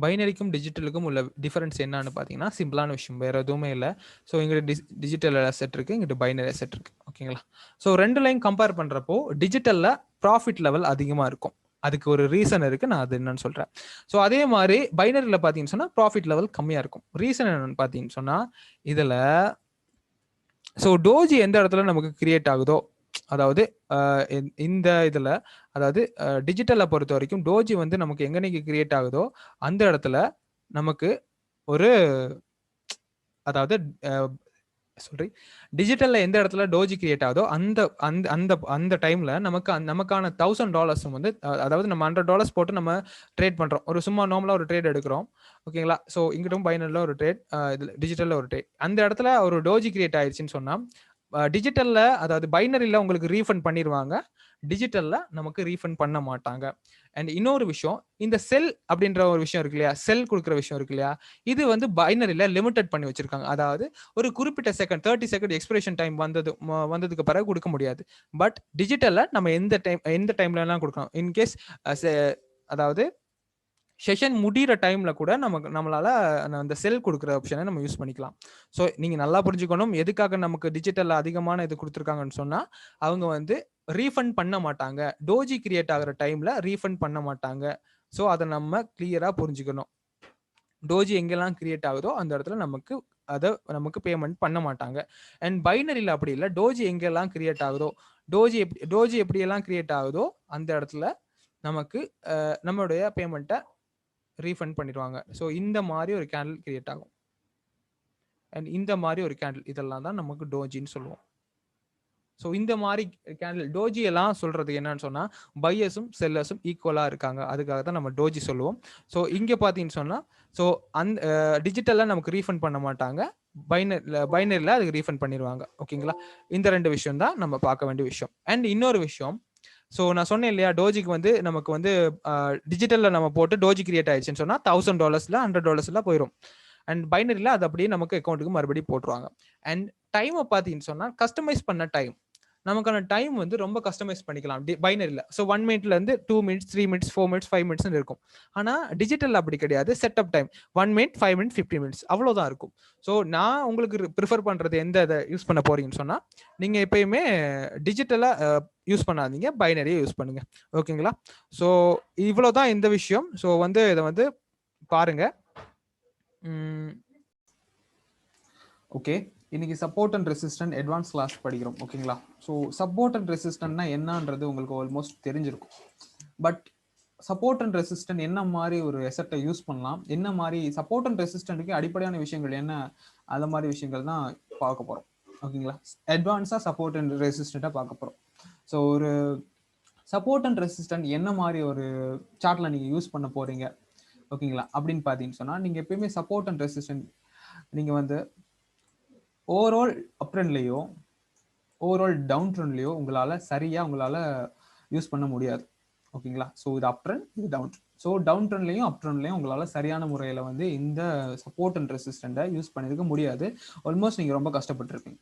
பைனரிக்கும் டிஜிட்டலுக்கும் உள்ள டிஃபரன்ஸ் என்னன்னு பார்த்தீங்கன்னா சிம்பிளான விஷயம், வேறு எதுவுமே இல்லை. ஸோ இங்கிட்ட டிஜிட்டல் அசெட் இருக்குது, இங்கிட்ட பைனரி அசெட் இருக்குது. ஓகேங்களா? ஸோ ரெண்டு லைன் கம்பேர் பண்ணுறப்போ டிஜிட்டலில் ப்ராஃபிட் லெவல் அதிகமாக இருக்கும். அதுக்கு ஒரு ரீசன் இருக்குது, நான் அது என்னன்னு சொல்கிறேன். ஸோ அதே மாதிரி பைனரியில் பார்த்தீங்கன்னு சொன்னால் ப்ராஃபிட் லெவல் கம்மியாக இருக்கும். ரீசன் என்னன்னு பார்த்தீங்கன்னு சொன்னால் இதில் ஸோ டோஜி எந்த இடத்துல நமக்கு கிரியேட் ஆகுதோ, அதாவது இந்த இதில் அதாவது டிஜிட்டலை பொறுத்த வரைக்கும் டோஜி வந்து நமக்கு எங்கனைக்கு கிரியேட் ஆகுதோ அந்த இடத்துல நமக்கு ஒரு அதாவது சாரி டிஜிட்டல்ல எந்த இடத்துல டோஜி கிரியேட் ஆகுதோ அந்த அந்த அந்த அந்த டைம்ல நமக்கான $1000 வந்து அதாவது நம்ம $100 போட்டு நம்ம ட்ரேட் பண்றோம். ஒரு சும்மா நார்மலா ஒரு ட்ரேட் எடுக்கிறோம். ஓகேங்களா? ஸோ இங்கிட்டும் பைனரில் ஒரு ட்ரேட், இதில் டிஜிட்டலில் ஒரு ட்ரேட். அந்த இடத்துல ஒரு டோஜி கிரியேட் ஆயிடுச்சுன்னு சொன்னால் டிஜிட்டல்ல அதாவது பைனரியில் உங்களுக்கு ரீஃபண்ட் பண்ணிடுவாங்க, டிஜிட்டல்ல நமக்கு ரீஃபண்ட் பண்ண மாட்டாங்க. அண்ட் இன்னொரு விஷயம், இந்த செல் அப்படின்ற ஒரு விஷயம் இருக்கு இல்லையா, செல் கொடுக்குற விஷயம் இருக்கு இல்லையா, இது வந்து பைனரியில் லிமிடெட் பண்ணி வச்சிருக்காங்க. அதாவது ஒரு குறிப்பிட்ட செகண்ட் 30 செகண்ட் எக்ஸ்பிரேஷன் டைம் வந்ததுக்கு பிறகு கொடுக்க முடியாது. பட் டிஜிட்டலில் நம்ம எந்த டைம்லலாம் கொடுக்கணும். இன்கேஸ் அதாவது செஷன் முடிகிற டைம்ல கூட நம்மளால அந்த செல் கொடுக்குற ஆப்ஷனை நம்ம யூஸ் பண்ணிக்கலாம். ஸோ நீங்கள் நல்லா புரிஞ்சுக்கணும், எதுக்காக நமக்கு டிஜிட்டலில் அதிகமான இது கொடுத்துருக்காங்கன்னு சொன்னால் அவங்க வந்து ரீஃபண்ட் பண்ண மாட்டாங்க. டோஜி கிரியேட் ஆகிற டைம்ல ரீஃபண்ட் பண்ண மாட்டாங்க. ஸோ அதை நம்ம கிளியராக புரிஞ்சுக்கணும். டோஜி எங்கெல்லாம் கிரியேட் ஆகுதோ அந்த இடத்துல நமக்கு பேமெண்ட் பண்ண மாட்டாங்க. அண்ட் பைனரியில் அப்படி இல்லை, டோஜி எங்கெல்லாம் கிரியேட் ஆகுதோ, டோஜி எப்படியெல்லாம் கிரியேட் ஆகுதோ அந்த இடத்துல நமக்கு நம்மளுடைய பேமெண்ட்டை ரீஃபண்ட் பண்ணிடுவாங்க. ஸோ இந்த மாதிரி ஒரு கேண்டில் கிரியேட் ஆகும். அண்ட் இந்த மாதிரி ஒரு கேண்டில், இதெல்லாம் தான் நமக்கு டோஜின்னு சொல்லுவோம். ஸோ இந்த மாதிரி கேண்டில் டோஜி எல்லாம் சொல்றது என்னன்னு சொன்னால் பையர்ஸும் செல்லர்ஸும் ஈக்குவலாக இருக்காங்க, அதுக்காக தான் நம்ம டோஜி சொல்லுவோம். ஸோ இங்கே பார்த்தீங்கன்னு சொன்னால் ஸோ அந்த டிஜிட்டலில் நமக்கு ரீஃபண்ட் பண்ண மாட்டாங்க, பைனரியில் அதுக்கு ரீஃபண்ட் பண்ணிடுவாங்க. ஓகேங்களா? இந்த 2 விஷயம் தான் நம்ம பார்க்க வேண்டிய விஷயம். அண்ட் இன்னொரு விஷயம், ஸோ நான் சொன்னேன் இல்லையா, டோஜிக்கு வந்து நமக்கு வந்து டிஜிட்டலில் நம்ம போட்டு டோஜி கிரியேட் ஆயிடுச்சுன்னு சொன்னால் $1000 $100 போயிடும். அண்ட் பைனரியில் அது அப்படியே நமக்கு அக்கௌண்ட்டுக்கு மறுபடியும் போட்டுருவாங்க. அண்ட் டைமை பார்த்தீங்கன்னு சொன்னால் கஸ்டமைஸ் பண்ண டைம், நமக்கான டைம் வந்து ரொம்ப கஸ்டமைஸ் பண்ணிக்கலாம் பைனரியில். ஸோ 1 மினிட்லேருந்து 2 மினிட்ஸ் 3 மினிட்ஸ் 4 மினிட்ஸ் 5 மினிட்ஸ்னு இருக்கும். ஆனால் டிஜிட்டல் அப்படி கிடையாது. Setup time 1 minute 5 minute 15 minutes அவ்வளோதான் இருக்கும். ஸோ நான் உங்களுக்கு ப்ரிஃபர் பண்ணுறது எந்த இதை யூஸ் பண்ண போறீங்கன்னு சொன்னால் நீங்கள் எப்பயுமே டிஜிட்டலாக யூஸ் பண்ணாதீங்க, பைனரியை யூஸ் பண்ணுங்க. ஓகேங்களா? ஸோ இவ்வளோதான் இந்த விஷயம். ஸோ வந்து இதை வந்து பாருங்க. ஓகே, இன்னைக்கு support and resistant advance class படிக்கிறோம். ஓகேங்களா? ஸோ சப்போர்ட் அண்ட் ரெசிஸ்டன்ட்னா என்னன்றது உங்களுக்கு ஆல்மோஸ்ட் தெரிஞ்சிருக்கும். பட் சப்போர்ட் அண்ட் ரெசிஸ்டன்ட் என்ன மாதிரி ஒரு எசட்டை யூஸ் பண்ணலாம், என்ன மாதிரி சப்போர்ட் அண்ட் ரெசிஸ்டன்ட்டுக்கு அடிப்படையான விஷயங்கள் என்ன, அந்த மாதிரி விஷயங்கள் தான் பார்க்க போறோம். ஓகேங்களா? அட்வான்ஸா சப்போர்ட் அண்ட் ரெசிஸ்டன்ட்டா பார்க்க போறோம். ஸோ ஒரு சப்போர்ட் அண்ட் ரெசிஸ்டன்ட் என்ன மாதிரி ஒரு சார்ட்ல நீங்க யூஸ் பண்ண போறீங்க, ஓகேங்களா, அப்படின்னு பார்த்தீங்கன்னு சொன்னா நீங்க எப்பயுமே சப்போர்ட் அண்ட் ரெசிஸ்டன்ட் நீங்க வந்து ஓவரால் அப் ட்ரெண்ட்லயோ ஓவரால் டவுன் ட்ரெண்ட்லயோ உங்களால யூஸ் பண்ண முடியாது. ஓகேங்களா? ஸோ இது அப் ட்ரெண்ட், இது டவுன் ட்ரெண்ட். ஸோ டவுன் ட்ரெண்ட்லையும் அப் ட்ரெண்ட்லையும் உங்களால சரியான முறையில் வந்து இந்த சப்போர்ட் அண்ட் ரெசிஸ்டண்ட்டை யூஸ் பண்ணியிருக்க முடியாது. ஆல்மோஸ்ட் நீங்கள் ரொம்ப கஷ்டப்பட்டிருப்பீங்க.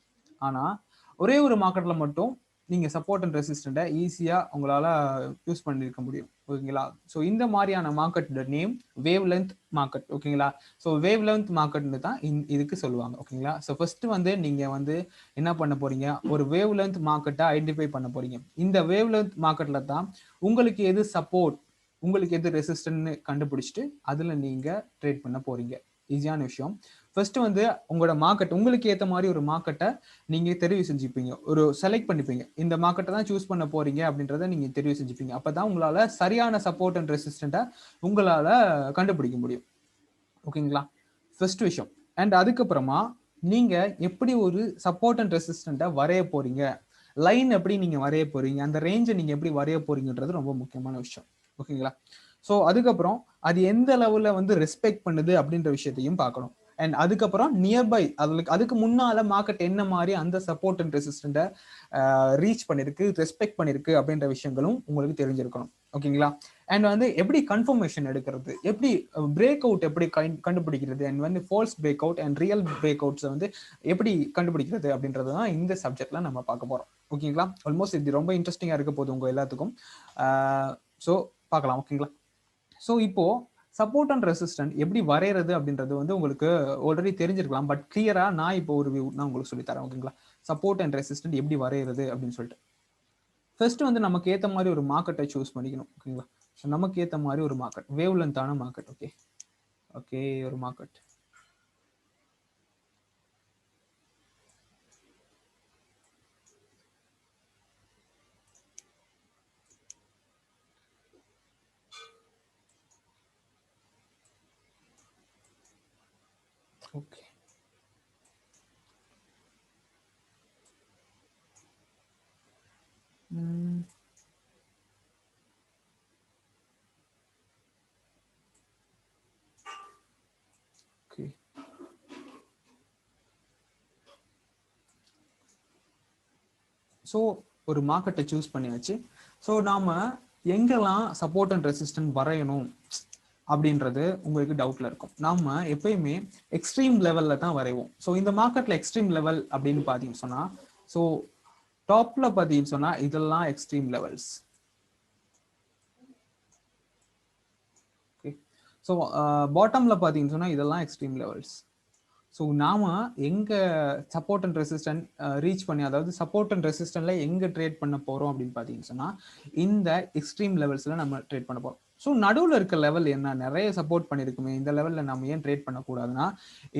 ஆனால் ஒரே ஒரு மார்க்கெட்டில் மட்டும் நீங்கள் சப்போர்ட் அண்ட் ரெசிஸ்டண்ட்டை ஈஸியாக உங்களால் யூஸ் பண்ணியிருக்க முடியும். ஓகேங்களா? ஸோ இந்த மாதிரியான மார்க்கெட்டோட நேம் வேவ் லென்த் மார்க்கெட். ஓகேங்களா? ஸோ வேவ் லென்த் மார்க்கெட்னு தான் இதுக்கு சொல்லுவாங்க. ஓகேங்களா? ஸோ ஃபர்ஸ்ட் வந்து நீங்கள் வந்து என்ன பண்ண போறீங்க, ஒரு வேவ் லென்த் மார்க்கெட்டை ஐடென்டிஃபை பண்ண போறீங்க. இந்த வேவ் லென்த் மார்க்கெட்ல தான் உங்களுக்கு எது சப்போர்ட், உங்களுக்கு எது ரெசிஸ்டன்ட்னு கண்டுபிடிச்சிட்டு அதில் நீங்கள் ட்ரேட் பண்ண போறீங்க. ஈஸியான விஷயம். ஃபர்ஸ்ட் வந்து உங்களோட மார்க்கெட், உங்களுக்கு ஏற்ற மாதிரி ஒரு மார்க்கெட்டை நீங்க தெரிவு செஞ்சுப்பீங்க, ஒரு செலக்ட் பண்ணிப்பீங்க. இந்த மார்க்கெட்டை தான் சூஸ் பண்ண போறீங்க அப்படின்றத நீங்க தெரிவு செஞ்சுப்பீங்க. அப்பதான் உங்களால சரியான சப்போர்ட் அண்ட் ரெசிஸ்டண்ட்டை உங்களால கண்டுபிடிக்க முடியும். ஓகேங்களா? ஃபர்ஸ்ட் விஷயம். அண்ட் அதுக்கப்புறமா நீங்க எப்படி ஒரு சப்போர்ட் அண்ட் ரெசிஸ்டண்ட்டை வரைய போறீங்க, லைன் எப்படி நீங்க வரைய போறீங்க, அந்த ரேஞ்சை நீங்க எப்படி வரைய போறீங்கன்றது ரொம்ப முக்கியமான விஷயம். ஓகேங்களா? ஸோ அதுக்கப்புறம் அது எந்த லெவல்ல வந்து ரெஸ்பெக்ட் பண்ணுது அப்படின்ற விஷயத்தையும் பார்க்கணும். அண்ட் அதுக்கப்புறம் நியர்பை அதுக்கு முன்னால மார்க்கெட் என்ன மாதிரி அந்த சப்போர்ட் அண்ட் ரெசிஸ்டண்ட்டை ரீச் பண்ணிருக்கு, ரெஸ்பெக்ட் பண்ணிருக்கு அப்படின்ற விஷயங்களும் உங்களுக்கு தெரிஞ்சிருக்கணும். ஓகேங்களா? அண்ட் வந்து எப்படி கன்ஃபர்மேஷன் எடுக்கிறது, எப்படி பிரேக் அவுட் எப்படி கண்டுபிடிக்கிறது, அண்ட் வந்து false break out and real break அவுட்ஸை வந்து எப்படி கண்டுபிடிக்கிறது அப்படின்றது தான் இந்த சப்ஜெக்ட்ல நம்ம பார்க்க போறோம். ஓகேங்களா? ஆல்மோஸ்ட் இது ரொம்ப இன்ட்ரெஸ்டிங்கா இருக்க போகுது உங்க எல்லாத்துக்கும். ஸோ பார்க்கலாம். ஓகேங்களா? ஸோ இப்போ சப்போர்ட் அண்ட் ரெசிஸ்டன்ட் எப்படி வரைகிறது அப்படின்றது வந்து உங்களுக்கு ஆல்ரெடி தெரிஞ்சிருக்கலாம். பட் கிளியரா நான் இப்போ ஒரு வியூ நான் உங்களுக்கு சொல்லித்தரேன். ஓகேங்களா? சப்போர்ட் அண்ட் ரெசிஸ்டன்ட் எப்படி வரைகிறது அப்படின்னு சொல்லிட்டு ஃபர்ஸ்ட் வந்து நமக்கு ஏற்ற மாதிரி ஒரு மார்க்கெட்டை சூஸ் பண்ணிக்கணும். ஓகேங்களா? ஸோ நமக்கு ஏற்ற மாதிரி ஒரு மார்க்கெட், வேவ் லென்த்தான மார்க்கெட். ஓகே ஒரு மார்க்கெட். ஓகே ஓகே ஸோ ஒரு மார்க்கெட்டை சூஸ் பண்ணியாச்சு. ஸோ நாம எங்கெல்லாம் சப்போர்ட் அண்ட் ரெசிஸ்டன்ட் வரையணும் அப்படின்றது உங்களுக்கு டவுட்ல இருக்கும். நாம எப்பயுமே எக்ஸ்ட்ரீம் லெவல்ல தான் வரைவோம். ஸோ இந்த மார்க்கெட்ல எக்ஸ்ட்ரீம் லெவல் அப்படின்னு பார்த்தீங்கன்னு சொன்னா, ஸோ டாப்ல பார்த்தீங்கன்னு சொன்னா இதெல்லாம் எக்ஸ்ட்ரீம் லெவல்ஸ். ஓகே ஸோ பாட்டம்ல பார்த்தீங்கன்னு சொன்னா இதெல்லாம் எக்ஸ்ட்ரீம் லெவல்ஸ். ஸோ நாம எங்க சப்போர்ட் அண்ட் ரெசிஸ்டன்ட் ரீச் பண்ணி, அதாவது சப்போர்ட் அண்ட் ரெசிஸ்டன்ட்ல எங்க ட்ரேட் பண்ண போறோம் அப்படின்னு பார்த்தீங்கன்னு சொன்னா இந்த எக்ஸ்ட்ரீம் லெவல்ஸ்ல நம்ம ட்ரேட் பண்ண போறோம். ஸோ நடுவில் இருக்க லெவல் என்ன, நிறைய சப்போர்ட் பண்ணிருக்குமே, இந்த லெவல்ல நம்ம ஏன் ட்ரேட் பண்ணக்கூடாதுன்னா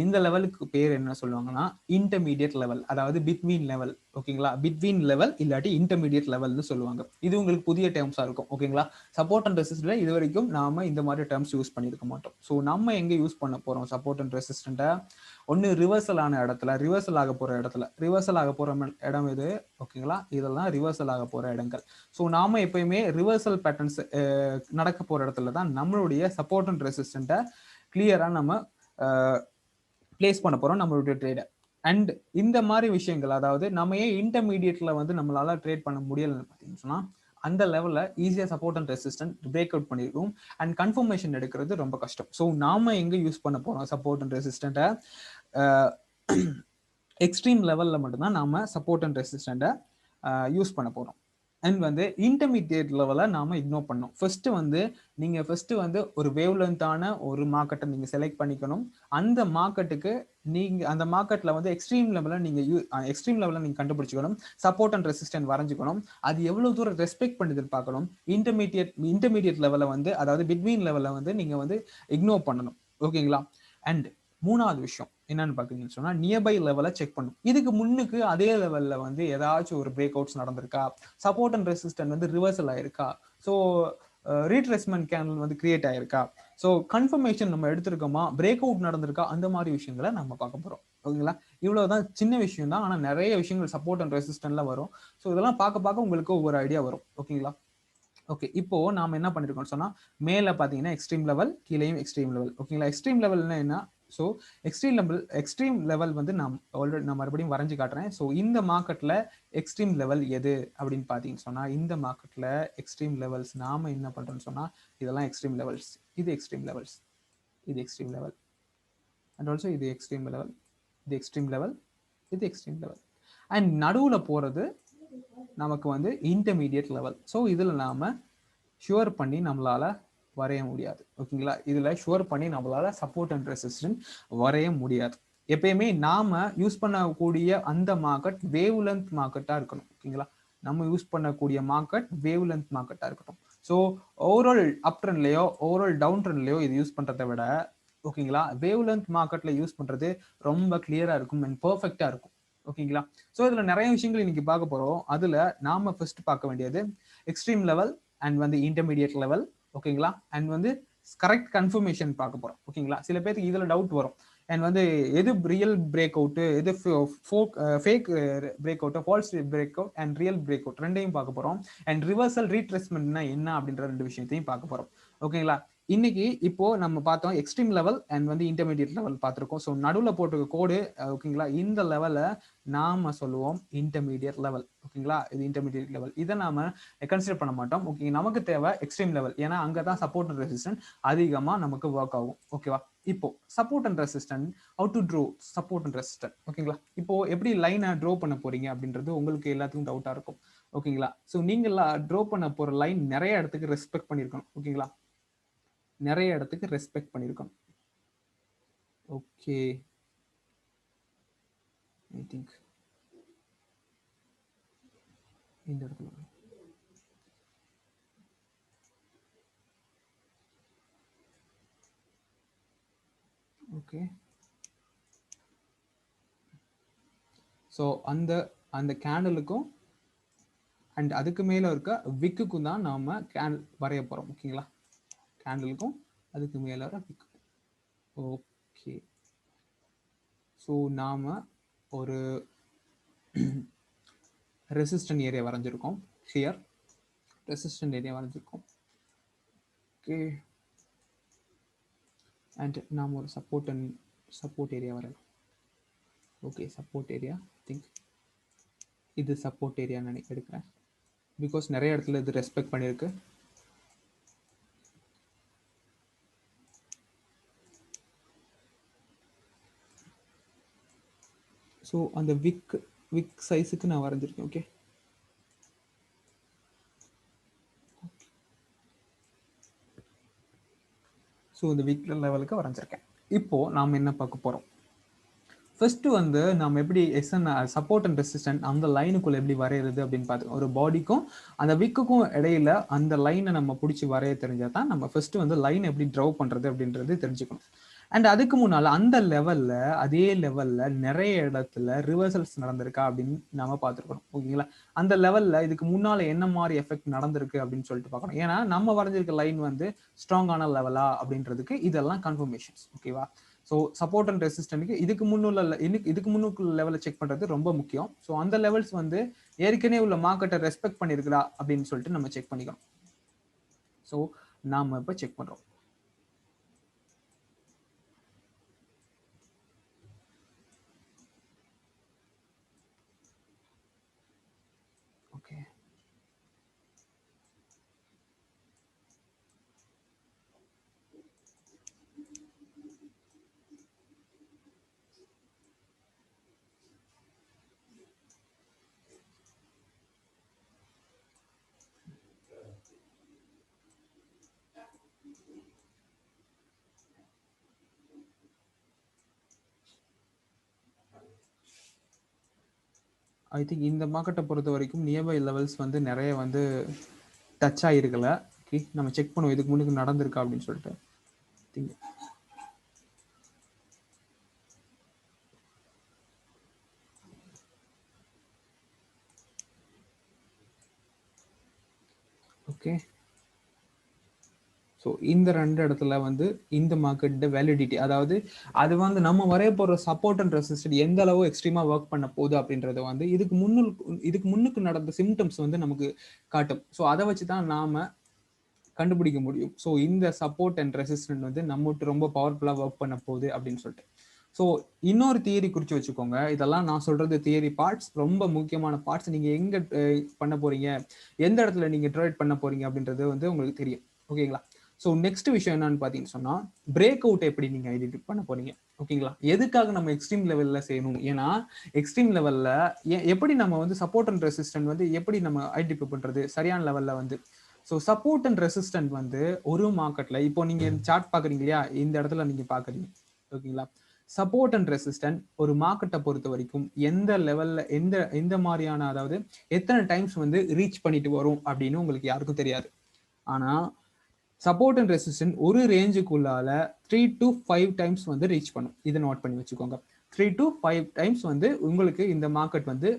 இந்த லெவலுக்கு பேர் என்ன சொல்லுவாங்கன்னா இன்டர்மீடியட் லெவல், அதாவது பிட்வீன் லெவல். ஓகேங்களா? பிட்வீன் லெவல் இல்லாட்டி இன்டர்மீடியட் லெவல்னு சொல்லுவாங்க. இது உங்களுக்கு புதிய டேர்ம்ஸா இருக்கும். ஓகேங்களா? சப்போர்ட் அண்ட் ரெசிஸ்டன்ட்ல இது வரைக்கும் நாம இந்த மாதிரி டேர்ம்ஸ் யூஸ் பண்ணிருக்க மாட்டோம். ஸோ நம்ம எங்க யூஸ் பண்ண போறோம் சப்போர்ட் அண்ட் ரெசிஸ்டன்ட்டை, ஒன்று ரிவர்சல் ஆன இடத்துல, ரிவர்சல் ஆக போற இடத்துல. ரிவர்சல் ஆக போற இடம் இது. ஓகேங்களா? இதெல்லாம் ரிவர்சல் ஆக போற இடங்கள். ஸோ நாம எப்பயுமே ரிவர்சல் பேட்டர்ன்ஸ் நடக்க போற இடத்துல தான் நம்மளுடைய சப்போர்ட் அண்ட் ரெசிஸ்டன்ட்டை கிளியரா நம்ம பிளேஸ் பண்ண போறோம் நம்மளுடைய ட்ரேடை. அண்ட் இந்த மாதிரி விஷயங்கள், அதாவது நம்ம ஏன் இன்டர்மீடியட்ல வந்து நம்மளால ட்ரேட் பண்ண முடியலன்னு பார்த்தீங்கன்னு சொன்னா அந்த லெவல்ல ஈஸியா support and resistant break out பண்ணிருக்கும். அண்ட் கன்ஃபர்மேஷன் எடுக்கிறது ரொம்ப கஷ்டம். ஸோ நாம எங்க யூஸ் பண்ண போறோம் சப்போர்ட் அண்ட் ரெசிஸ்டன்ட்டை, எக்ஸ்ட்ரீம் லெவல்ல மட்டும்தான் நாம சப்போர்ட் அண்ட் ரெசிஸ்டன்ட்டை யூஸ் பண்ண போறோம். அண்ட் வந்து இன்டர்மீடியேட் லெவலை நாம இக்னோர் பண்ணணும். ஃபர்ஸ்ட் வந்து ஒரு வேவ் லென்த்தான ஒரு மார்க்கெட்டை நீங்க செலக்ட் பண்ணிக்கணும். அந்த மார்க்கெட்டுக்கு நீங்க அந்த மார்க்கெட்ல வந்து எக்ஸ்ட்ரீம் லெவலை நீங்க கண்டுபிடிச்சிக்கணும். சப்போர்ட் அண்ட் ரெசிஸ்டன்ட் வரைஞ்சிக்கணும். அது எவ்வளவு தூரம் ரெஸ்பெக்ட் பண்ணுதுன்னு பார்க்கணும். இன்டர்மீடியட் லெவலை வந்து, அதாவது பிட்வீன் லெவலை வந்து நீங்க வந்து இக்னோர் பண்ணணும். ஓகேங்களா? அண்ட் மூணாவது விஷயம் என்னன்னு பாத்தீங்கன்னு சொன்னா நியர்பை லெவலை செக் பண்ணும். இதுக்கு முன்னுக்கு அதே லெவல்ல வந்து ஏதாச்சும் ஒரு பிரேக் அவுட்ஸ் நடந்திருக்கா, சப்போர்ட் அண்ட் ரெசிஸ்டன்ட் வந்து ரிவர்சல் ஆயிருக்கா, ஸோ ரீட்ரேஸ்மெண்ட் கேனல் வந்து கிரியேட் ஆயிருக்கா, ஸோ கன்ஃபர்மேஷன் நம்ம எடுத்திருக்கோமா, பிரேக் அவுட் நடந்திருக்கா, அந்த மாதிரி விஷயங்களை நம்ம பார்க்க போறோம். ஓகேங்களா, இவ்வளவுதான் சின்ன விஷயம் தான், ஆனா நிறைய விஷயங்கள் சப்போர்ட் அண்ட் ரெசிஸ்டன்ட்ல வரும். ஸோ இதெல்லாம் பார்க்க பார்க்க உங்களுக்கு ஒவ்வொரு ஐடியா வரும். ஓகேங்களா, ஓகே, இப்போ நாம என்ன பண்ணிருக்கோம் சொன்னா, மேல பாத்தீங்கன்னா எக்ஸ்ட்ரீம் லெவல், கீழேயும் எக்ஸ்ட்ரீம் லெவல். ஓகேங்களா, எக்ஸ்ட்ரீம் லெவல்னா என்ன, ஸோ எக்ஸ்ட்ரீம் லெவல் வந்து நான் ஆல்ரெடி நான் மறுபடியும் வரைஞ்சு காட்டுறேன். ஸோ இந்த மார்க்கெட்ல எக்ஸ்ட்ரீம் லெவல் எது அப்படின்னு பார்த்தீங்கன்னு சொன்னா, இந்த மார்க்கெட்ல எக்ஸ்ட்ரீம் லெவல்ஸ் நாம என்ன பண்றோம்னு சொன்னா, இதெல்லாம் எக்ஸ்ட்ரீம் லெவல்ஸ், இது எக்ஸ்ட்ரீம் லெவல்ஸ், இது எக்ஸ்ட்ரீம் லெவல், அண்ட் ஆல்சோ இது எக்ஸ்ட்ரீம் லெவல், இது எக்ஸ்ட்ரீம் லெவல், இது எக்ஸ்ட்ரீம் லெவல், அண்ட் நடுவுல போறது நமக்கு வந்து இன்டர்மீடியட் லெவல். ஸோ இதுல நாம ஷுவர் பண்ணி நம்மளால வரைய முடியாது. ஓகேங்களா, இதுல ஷுவர் பண்ணி நம்மளால சப்போர்ட் அண்ட் ரெசிஸ்டன்ட் வரைய முடியாது. எப்பயுமே நாம யூஸ் பண்ணக்கூடிய அந்த மார்க்கெட் வேவ் லென்த் மார்க்கெட்டா இருக்கணும். ஓகேங்களா, நம்ம யூஸ் பண்ணக்கூடிய மார்க்கெட் வேவ் லென்த் மார்க்கெட்டா இருக்கட்டும். ஸோ ஓவரால் அப் ட்ரெண்ட்லயோ ஓவரால் டவுன் ட்ரெண்ட்லயோ இது யூஸ் பண்றதை விட, ஓகேங்களா, வேவ் லென்த் மார்க்கெட்ல யூஸ் பண்றது ரொம்ப கிளியரா இருக்கும் அண்ட் பெர்ஃபெக்டா இருக்கும். ஓகேங்களா, ஸோ இதுல நிறைய விஷயங்கள் இன்னைக்கு பார்க்க போறோம். அதுல நாம ஃபர்ஸ்ட் பார்க்க வேண்டியது எக்ஸ்ட்ரீம் லெவல் அண்ட் வந்து இன்டர்மீடியட் லெவல். ஓகேங்களா, அண்ட் வந்து கரெக்ட் கன்ஃபர்மேஷன் பார்க்க போறோம். ஓகேங்களா, சில பேருக்கு இதுல டவுட் வரும், அண்ட் வந்து எது ரியல் பிரேக் அவுட், எது fake break out, falls break out and real break out ரெண்டையும் பார்க்க போறோம். அண்ட் ரிவர்சல் ரீட்ரேஸ்மெண்ட்னா என்ன அப்படின்ற ரெண்டு விஷயத்தையும் பார்க்க போறோம். ஓகேங்களா, இன்னைக்கு இப்போ நம்ம பார்த்தோம் எக்ஸ்ட்ரீம் லெவல் அண்ட் வந்து இன்டர்மீடியட் லெவல் பார்த்திருக்கோம். ஸோ நடுவில் போட்டிருக்க கோடு, ஓகேங்களா, இந்த லெவலை நாம சொல்லுவோம் இன்டர்மீடியட் லெவல். ஓகேங்களா, இது இன்டர்மீடியட் லெவல், இதை நாம கன்சிடர் பண்ண மாட்டோம். ஓகே, நமக்கு தேவை எக்ஸ்ட்ரீம் லெவல், ஏன்னா அங்கதான் சப்போர்ட் அண்ட் ரெசிஸ்டன்ட் அதிகமா நமக்கு ஒர்க் ஆகும். ஓகேவா, இப்போ support and resistant, how to draw support and resistant. ஓகேங்களா, இப்போ எப்படி லைனை ட்ரோ பண்ண போறீங்க அப்படின்றது உங்களுக்கு எல்லாத்துக்கும் டவுட்டா இருக்கும். ஓகேங்களா, ஸோ நீங்க ட்ரோ பண்ண போற லைன் நிறைய இடத்துக்கு ரெஸ்பெக்ட் பண்ணிருக்கணும். ஓகேங்களா, நிறைய இடத்துக்கு ரெஸ்பெக்ட் பண்ணிருக்கணும். ஓகே, ஐ திங்க் இந்த இடத்துல ஓகே. ஸோ அந்த அந்த கேண்டலுக்கும் அண்ட் அதுக்கு மேல இருக்க விக்குக்கும் தான் நாம கேண்டில் வரைய போறோம். ஓகேங்களா, கேண்டலுக்கும் அதுக்கு மேல வர விக்கு. ஓகே, ஸோ நாம ஒரு ரெசிஸ்டன்ட் ஏரியா வரைஞ்சிருக்கோம். ஹியர் ரெசிஸ்டன்ட் ஏரியா வரைஞ்சிருக்கோம். ஓகே, அண்ட் நாம ஒரு சப்போர்ட் ஏரியா வரையலாம். ஓகே, சப்போர்ட் ஏரியா, திங்க் இது சப்போர்ட் ஏரியா நான் எடுக்கிறேன், பிகாஸ் நிறைய இடத்துல இது ரெஸ்பெக்ட் பண்ணியிருக்கு. ஸோ அந்த விக் சைஸுக்கு நான் வரைஞ்சிருக்கேன். ஓகே, ஸோ இந்த விக் லெவலுக்கு வரைஞ்சிருக்கேன். இப்போ நாம் என்ன பார்க்க போகிறோம், ஃபர்ஸ்ட் வந்து நம்ம எப்படி எஸ்என் சப்போர்ட் அண்ட் ரெசிஸ்டன்ட் அந்த லைனுக்குள்ள எப்படி வரைகிறது அப்படின்னு பார்த்து, ஒரு பாடிக்கும் அந்த விக்குக்கும் இடையில அந்த லைனை நம்ம பிடிச்சி வரைய தெரிஞ்சா தான் நம்ம ஃபர்ஸ்ட் வந்து லைன் எப்படி ட்ரவ் பண்றது அப்படின்றது தெரிஞ்சுக்கணும். அண்ட் அதுக்கு முன்னால அந்த லெவல்ல, அதே லெவல்ல நிறைய இடத்துல ரிவர்சல்ஸ் நடந்திருக்கா அப்படின்னு நம்ம பார்த்துருக்கணும். ஓகேங்களா, அந்த லெவல்ல இதுக்கு முன்னால என்ன மாதிரி எஃபெக்ட் நடந்திருக்கு அப்படின்னு சொல்லிட்டு பார்க்கணும். ஏன்னா நம்ம வரைஞ்சிருக்க லைன் வந்து ஸ்ட்ராங்கான லெவலா அப்படின்றதுக்கு இதெல்லாம் கன்ஃபர்மேஷன்ஸ். ஓகேவா, ஸோ சப்போர்ட் அண்ட் ரெசிஸ்டன்ட்க்கு இதுக்கு முன்னுக்குள்ள லெவலை செக் பண்றது ரொம்ப முக்கியம். ஸோ அந்த லெவல்ஸ் வந்து ஏற்கனவே உள்ள மார்க்கெட்டை ரெஸ்பெக்ட் பண்ணிருக்குதா அப்படின்னு சொல்லிட்டு நம்ம செக் பண்ணிக்கணும். ஸோ நாம இப்போ செக் பண்றோம். ஓகே, ஐ திங்க் இந்த மார்க்கெட்டை பொறுத்த வரைக்கும் நியர்பை லெவல்ஸ் வந்து நிறைய வந்து டச் ஆகிருக்கல. ஓகே, நம்ம செக் பண்ணுவோம் இதுக்கு முன்னுக்கு நடந்திருக்கா அப்படின்னு சொல்லிட்டு. திங்க் ஓகே, ஸோ இந்த ரெண்டு இடத்துல வந்து இந்த மார்க்கெட் வேலிடிட்டி, அதாவது அது வந்து நம்ம வரைய போற சப்போர்ட் அண்ட் ரெசிஸ்டன்ட் எந்த அளவு எக்ஸ்ட்ரீமா ஒர்க் பண்ண போகுது அப்படின்றத வந்து இதுக்கு முன்னுக்கு நடந்த சிம்டம்ஸ் வந்து நமக்கு காட்டும். ஸோ அதை வச்சு தான் நாம கண்டுபிடிக்க முடியும். ஸோ இந்த சப்போர்ட் அண்ட் ரெசிஸ்டன்ட் வந்து நம்மகிட்ட ரொம்ப பவர்ஃபுல்லா ஒர்க் பண்ண போகுது அப்படின்னு சொல்லிட்டு. ஸோ இன்னொரு தியரி குறிச்சு வச்சுக்கோங்க. இதெல்லாம் நான் சொல்றது தியரி பார்ட்ஸ், ரொம்ப முக்கியமான பார்ட்ஸ். நீங்க எங்க பண்ண போறீங்க, எந்த இடத்துல நீங்க ட்ரேட் பண்ண போறீங்க அப்படின்றது வந்து உங்களுக்கு தெரியும். ஓகேங்களா? ஸோ நெக்ஸ்ட் விஷயம் என்னன்னு பார்த்தீங்கன்னு சொன்னா, பிரேக் அவுட் எப்படி நீங்க ஐடென்டிஃபை பண்ண போறீங்க. ஓகேங்களா? எதுக்காக நம்ம எக்ஸ்ட்ரீம் லெவல்ல செய்யணும்? ஏன்னா எக்ஸ்ட்ரீம் லெவல்ல எப்படி நம்ம வந்து சப்போர்ட் அண்ட் ரெசிஸ்டன்ட் வந்து எப்படி நம்ம ஐடென்டிஃபை பண்றது சரியான லெவல்ல வந்து. ஸோ சப்போர்ட் அண்ட் ரெசிஸ்டன்ட் வந்து ஒரு மார்க்கெட்ல இப்போ நீங்க சார்ட் பாக்குறீங்க இல்லையா, இந்த இடத்துல நீங்க பாக்குறீங்க. ஓகேங்களா? சப்போர்ட் அண்ட் ரெசிஸ்டன்ட் ஒரு மார்க்கெட்டை பொறுத்த வரைக்கும் எந்த லெவல்ல எந்த எந்த மாதிரியான, அதாவது எத்தனை டைம்ஸ் வந்து ரீச் பண்ணிட்டு வரும் அப்படின்னு உங்களுக்கு யாருக்கும் தெரியாது. ஆனா சப்போர்ட் அண்ட் ரெசிஸ்டன்ட் ஒரு ரேஞ்சுக்குள்ளால 3 to 5 டைம்ஸ் வந்து ரீச் பண்ணும். இதை நோட் பண்ணி வச்சுக்கோங்க. 3 to 5 டைம்ஸ் வந்து உங்களுக்கு இந்த மார்க்கெட் வந்து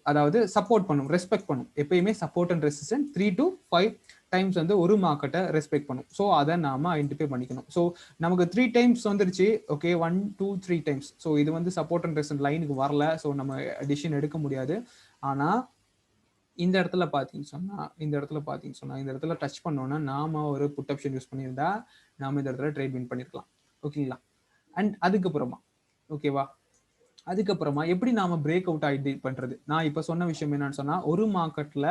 அதாவது சப்போர்ட் பண்ணும், ரெஸ்பெக்ட் பண்ணும். எப்பயுமே support and resistant 3 to 5 times வந்து ஒரு மார்க்கெட்டை ரெஸ்பெக்ட் பண்ணும். ஸோ அதை நாம ஐடென்டிஃபை பண்ணிக்கணும். ஸோ நமக்கு 3 டைம்ஸ் வந்துருச்சு. Okay, 1 2 3 times. ஸோ இது வந்து சப்போர்ட் அண்ட் ரெசிஸ்டன்ட் லைனுக்கு வரல. ஸோ நம்ம டிசிஷன் எடுக்க முடியாது. ஆனா இந்த இடத்துல இந்த இடத்துல டச் பண்ணோம்னா நாம ஒரு புட் ஆப்ஷன் யூஸ் பண்ணியிருந்தா நாம இந்த இடத்துல ட்ரேட் வின் பண்ணிருக்கலாம். ஓகேங்களா? அண்ட் அதுக்கப்புறமா எப்படி நாம பிரேக் அவுட் ஐடி பண்றது? நான் இப்ப சொன்ன விஷயம் என்னன்னு சொன்னா, ஒரு மார்க்கெட்ல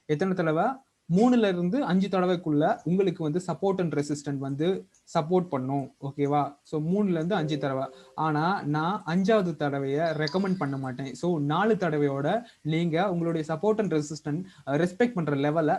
எத்தனை தடவை 3ல இருந்து 5 தடவைக்குள்ள உங்களுக்கு வந்து சப்போர்ட் அண்ட் ரெசிஸ்டன்ட் வந்து சப்போர்ட் பண்ணும். ஓகேவா? ஸோ 3ல இருந்து 5 தடவை. ஆனா நான் 5வது தடவையை ரெக்கமெண்ட் பண்ண மாட்டேன். ஸோ 4 தடவையோட நீங்க உங்களுடைய சப்போர்ட் அண்ட் ரெசிஸ்டன்ட் ரெஸ்பெக்ட் பண்ற லெவலை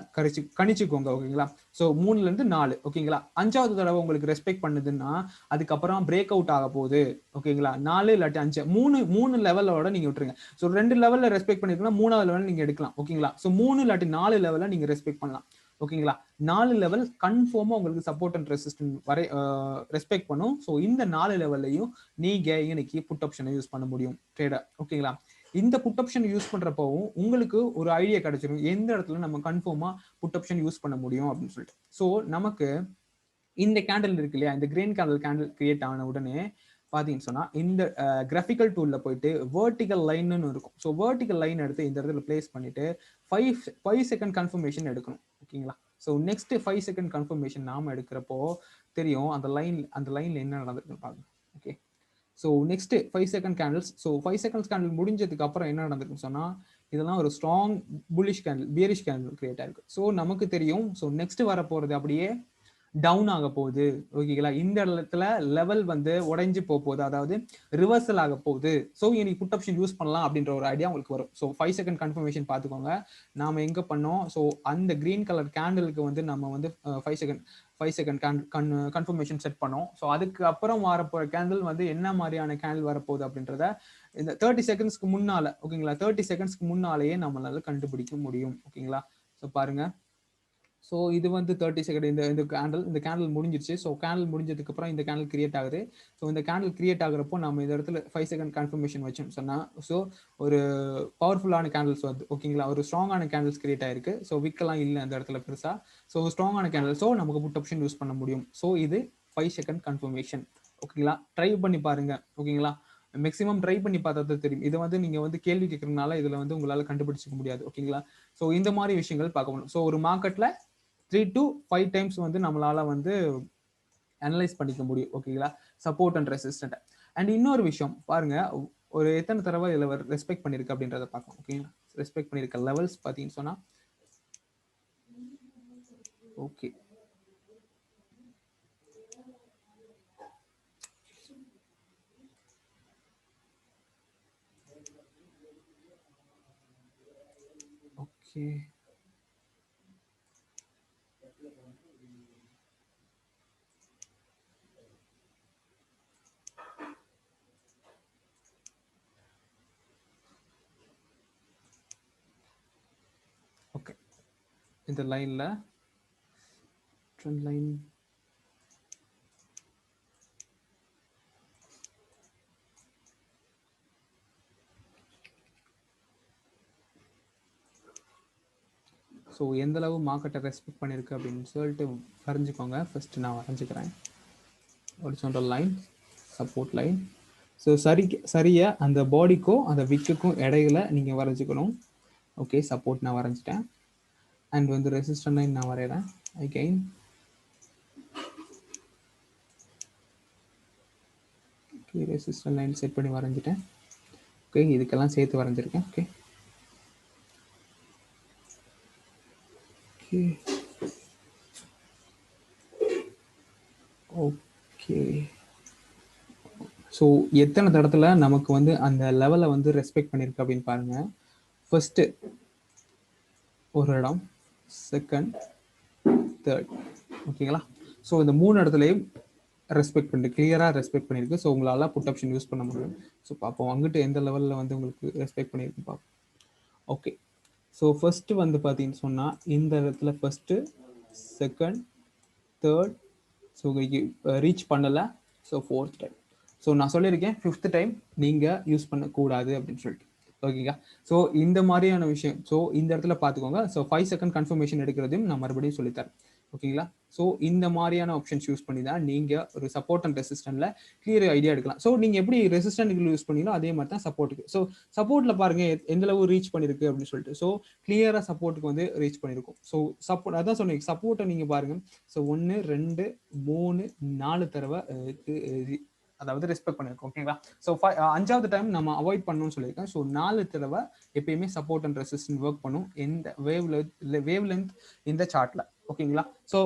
கணிச்சுக்கோங்க. ஓகேங்களா? ஸோ 3ல இருந்து 4. ஓகேங்களா? 5வது தடவை உங்களுக்கு ரெஸ்பெக்ட் பண்ணுதுன்னா அதுக்கப்புறம் பிரேக் அவுட் ஆக போகுது. ஓகேங்களா? 4 இல்லாட்டி 5, மூணு லெவலோட நீங்க விட்டுருங்க. ஸோ 2 லெவல்ல ரெஸ்பெக்ட் பண்ணிருக்கீங்கன்னா 3வது லெவல் நீங்க எடுக்கலாம். ஓகேங்களா? ஸோ 3 இல்லாட்டி 4 லெவல்ல நீங்க ரெஸ்பெக்ட் பண்ணலாம். ஓகேங்களா? 4 லெவல் கன்ஃபார்மா உங்களுக்கு சப்போர்ட் அண்ட் ரெசிஸ்டன்ட் வரை ரெஸ்பெக்ட் பண்ணும். ஸோ இந்த 4 லெவல்லையும் நீங்க இன்னைக்கு புட் ஆப்ஷனை யூஸ் பண்ண முடியும் ட்ரேடர். ஓகேங்களா? இந்த புட் ஆப்ஷன் யூஸ் பண்றப்பவும் உங்களுக்கு ஒரு ஐடியா கிடைச்சிடும் எந்த இடத்துல நம்ம கன்ஃபார்மா புட் ஆப்ஷன் யூஸ் பண்ண முடியும் அப்படின்னு சொல்லிட்டு. ஸோ நமக்கு இந்த கேண்டில் இருக்கு இல்லையா, இந்த கிரீன் கேண்டில் கிரியேட் ஆன உடனே பாத்தீங்கன்னு சொன்னா இந்த கிராஃபிக்கல் டூல்ல போயிட்டு வெர்டிகல் லைன்னு இருக்கும். ஸோ வெர்டிகல் லைன் எடுத்து இந்த இடத்துல பிளேஸ் பண்ணிட்டு 5 செகண்ட் கன்ஃபர்மேஷன் எடுக்கணும். ஓகேங்களா? ஸோ நெக்ஸ்ட் 5 செகண்ட் கன்ஃபர்மேஷன் நாம எடுக்கிறப்போ தெரியும் அந்த லைன்ல என்ன நடந்திருக்குன்னு பாருங்க. Okay, so next 5 second candles. So 5 seconds candle முடிஞ்சதுக்கு அப்புறம் என்ன நடந்திருக்குன்னு சொன்னா, இதெல்லாம் ஒரு strong bullish candle, bearish candle create ஆயிருக்கு. ஸோ நமக்கு தெரியும் ஸோ நெக்ஸ்ட் வர போறது அப்படியே டவுன் ஆக போகுது. ஓகேங்களா? இந்த இடத்துல லெவல் வந்து உடைஞ்சு போகுது, அதாவது ரிவர்சல் ஆக போகுது. ஸோ இன்னைக்கு புட் ஆப்ஷன் யூஸ் பண்ணலாம் அப்படின்ற ஒரு ஐடியா உங்களுக்கு வரும். ஸோ 5 செகண்ட் கன்ஃபர்மேஷன் பார்த்துக்கோங்க. நாம எங்க பண்ணோம், ஸோ அந்த கிரீன் கலர் கேண்டிலுக்கு வந்து நம்ம வந்து 5 செகண்ட் கன்ஃபர்மேஷன் செட் பண்ணோம். ஸோ அதுக்கு அப்புறம் வரப்போ கேண்டில் வந்து என்ன மாதிரியான கேண்டில் வரப்போகுது அப்படின்றத இந்த 30 செகண்ட்ஸ்க்கு முன்னால, ஓகேங்களா, 30 செகண்ட்ஸ்க்கு முன்னாலேயே நம்மளால கண்டுபிடிக்க முடியும். ஓகேங்களா? ஸோ பாருங்க. ஸோ இது வந்து 30 செகண்ட் இந்த கேண்டில் முடிஞ்சிருச்சு. ஸோ கேண்டில் முடிஞ்சதுக்கு அப்புறம் இந்த கேண்டில் கிரியேட் ஆகுது. ஸோ இந்த கேண்டில் கிரியேட் ஆகுறப்போ நம்ம இந்த இடத்துல 5 செகண்ட் கன்ஃபர்மேஷன் வச்சோம்னு சொன்னா, ஸோ ஒரு பவர்ஃபுல்லான கேண்டில்ஸ் வருது. ஓகேங்களா? ஒரு ஸ்ட்ராங்கான கேண்டில்ஸ் கிரியேட் ஆயிருக்கு. ஸோ விக்கெல்லாம் இல்லை அந்த இடத்துல பெருசா. ஸோ ஸ்ட்ராங்கான கேண்டில், ஸோ நமக்கு புட் ஆப்ஷன் யூஸ் பண்ண முடியும். ஸோ இது 5 செகண்ட் கன்ஃபர்மேஷன். ஓகேங்களா? ட்ரை பண்ணி பாருங்க. ஓகேங்களா? மேக்ஸிமம் ட்ரை பண்ணி பார்த்தா தான் தெரியும். இதை வந்து நீங்க வந்து கேள்வி கேட்கறதுனால இதுல வந்து உங்களால கண்டுபிடிச்சிக்க முடியாது. ஓகேங்களா? ஸோ இந்த மாதிரி விஷயங்கள் பார்க்க முடியும். ஸோ ஒரு மார்க்கெட்ல 3 to 5 டைம்ஸ் வந்து நம்மளால வந்து அனலைஸ் பண்ணிக்க முடியும். ஓகேங்களா? Support and resistant. அண்ட் இன்னொரு விஷயம் பாருங்க, ஒரு எத்தனை தடவை இதுல ரெஸ்பெக்ட் பண்ணிருக்கு அப்படின்றத பார்க்கணும். ஓகேங்களா? ரெஸ்பெக்ட் பண்ணிருக்க லெவல்ஸ் பாத்தீங்கன்னு சொன்னா, ஓகே, ஓகே, ஓகே. இந்த லைன்ல ட்ரெண்ட் லைன் ஸோ எந்த அளவு மார்க்கெட்டை ரெஸ்பெக்ட் பண்ணியிருக்கு அப்படின்னு சொல்லிட்டு வரைஞ்சிக்கோங்க. ஃபர்ஸ்ட் நான் வரைஞ்சிக்கிறேன். Horizontal line, support line. So சரியா அந்த பாடிக்கும் அந்த விக்குக்கும் இடையில நீங்கள் வரைஞ்சிக்கணும். ஓகே, சப்போர்ட் நான் வரைஞ்சிட்டேன். அண்ட் வந்து ரெசிஸ்டன்ட் லைன் நான் வரைகிறேன். Again okay, resistant line set பண்ணி வரைஞ்சிட்டேன். ஓகே, இதுக்கெல்லாம் சேர்த்து வரைஞ்சிருக்கேன். Okay okay. ஸோ எத்தனை தடத்துல நமக்கு வந்து அந்த லெவலை வந்து ரெஸ்பெக்ட் பண்ணியிருக்கு அப்படின்னு பாருங்க. ஃபர்ஸ்ட்டு ஒரு இடம், செகண்ட், தேர்ட். ஓகேங்களா? ஸோ இந்த 3 இடத்துலையும் ரெஸ்பெக்ட் பண்ணிட்டு கிளியராக ரெஸ்பெக்ட் பண்ணியிருக்கு. ஸோ உங்களால் புட் ஆப்ஷன் யூஸ் பண்ண முடியும். ஸோ பார்ப்போம் அங்கிட்டு எந்த லெவலில் வந்து உங்களுக்கு ரெஸ்பெக்ட் பண்ணியிருக்கு பார்ப்போம். ஓகே, ஸோ ஃபர்ஸ்ட்டு வந்து பார்த்தீங்கன்னு சொன்னால் இந்த இடத்துல first, second, third. So reach பண்ணலை. So fourth time. ஸோ நான் சொல்லியிருக்கேன் 5th டைம் நீங்கள் யூஸ் பண்ணக்கூடாது அப்படின்னு சொல்லிட்டு. ஓகேங்களா? ஸோ இந்த மாதிரியான விஷயம். ஸோ இந்த இடத்துல பார்த்துக்கோங்க. ஸோ 5 செகண்ட் கன்ஃபர்மேஷன் எடுக்கிறதையும் நான் மறுபடியும் சொல்லித்தரேன். ஓகேங்களா? ஸோ இந்த மாதிரியான ஆப்ஷன்ஸ் யூஸ் பண்ணி தான் நீங்கள் ஒரு சப்போர்ட் அண்ட் ரெசிஸ்டன்ட்ல கிளியர் ஐடியா எடுக்கலாம். ஸோ நீங்கள் எப்படி ரெசிஸ்டன்ட் யூஸ் பண்ணீங்களோ அதே மாதிரி தான் சப்போர்ட்டுக்கு. ஸோ சப்போர்ட்டில் பாருங்க எந்த அளவு ரீச் பண்ணிருக்கு அப்படின்னு சொல்லிட்டு. ஸோ கிளியராக சப்போர்ட்டுக்கு வந்து ரீச் பண்ணியிருக்கும். ஸோ சப்போர்ட் அதான் சொன்னீங்க, சப்போர்ட்டை நீங்கள் பாருங்க. ஸோ 1 2 3 4 தடவை அதாவது ரெஸ்பெக்ட் பண்ணிருக்கோம். ஓகேங்களா? ஸோ 5வது டைம் நம்ம அவாய்ட் பண்ணணும்னு சொல்லியிருக்கேன். ஸோ 4 தடவை எப்பயுமே சப்போர்ட் அண்ட் ரெசிஸ்டன்ட் ஒர்க் பண்ணும் இந்த வேவ் லென்த் இந்த சார்ட்ல. ஓகேங்களா? ஸோ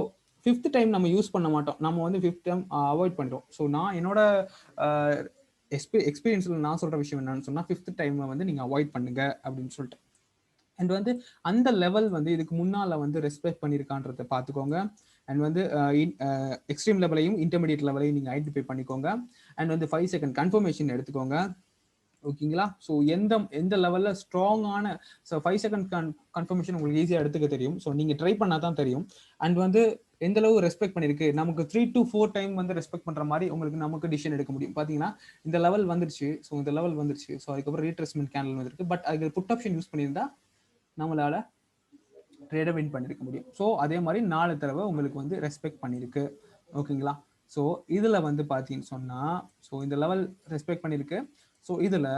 5th டைம் நம்ம யூஸ் பண்ண மாட்டோம். நம்ம வந்து 5th டைம் அவாய்ட் பண்ணுறோம். ஸோ நான் என்னோட எக்ஸ்பீரியன்ஸில் நான் சொல்ற விஷயம் என்னன்னு சொன்னா 5th டைம்ல வந்து நீங்க அவாய்ட் பண்ணுங்க அப்படின்னு சொல்லிட்டு. அண்ட் வந்து அந்த லெவல் வந்து இதுக்கு முன்னால வந்து ரெஸ்பெக்ட் பண்ணியிருக்கான்றதை பார்த்துக்கோங்க. அண்ட் வந்து எக்ஸ்ட்ரீம் லெவலையும் இன்டர்மீடியட் லெவலையும் நீங்கள் ஐடென்டிஃபை பண்ணிக்கோங்க. அண்ட் வந்து 5 செகண்ட் கன்ஃபர்மேஷன் எடுத்துக்கோங்க. ஓகேங்களா? ஸோ எந்த லெவலில் ஸ்ட்ராங்கான 5 செகண்ட் கன்ஃபர்மேஷன் உங்களுக்கு ஈஸியாக எடுத்துக்க தெரியும். ஸோ நீங்கள் ட்ரை பண்ணால் தான் தெரியும். அண்ட் வந்து எந்த அளவு ரெஸ்பெக்ட் பண்ணிருக்கு, நமக்கு 3 to 4 டைம் வந்து ரெஸ்பெக்ட் பண்ணுற மாதிரி உங்களுக்கு நமக்கு டிசிஷன் எடுக்க முடியும். பார்த்தீங்கன்னா இந்த லெவல் வந்துருச்சு. ஸோ இந்த லெவல் வந்துருச்சு. ஸோ அதுக்கப்புறம் ரீட்ரேஸ்மெண்ட் கேண்டில் வந்துருக்கு. பட் அதுக்கு புட் ஆப்ஷன் யூஸ் பண்ணியிருந்தா நம்மளால ட்ரேடை வின் பண்ணிருக்க முடியும். ஸோ அதே மாதிரி 4 தடவை உங்களுக்கு வந்து ரெஸ்பெக்ட் பண்ணியிருக்கு. ஓகேங்களா? ஸோ இதில் வந்து பார்த்தீங்கன்னு சொன்னால் ஸோ இந்த லெவல் ரெஸ்பெக்ட் பண்ணியிருக்கு. ஸோ இதில்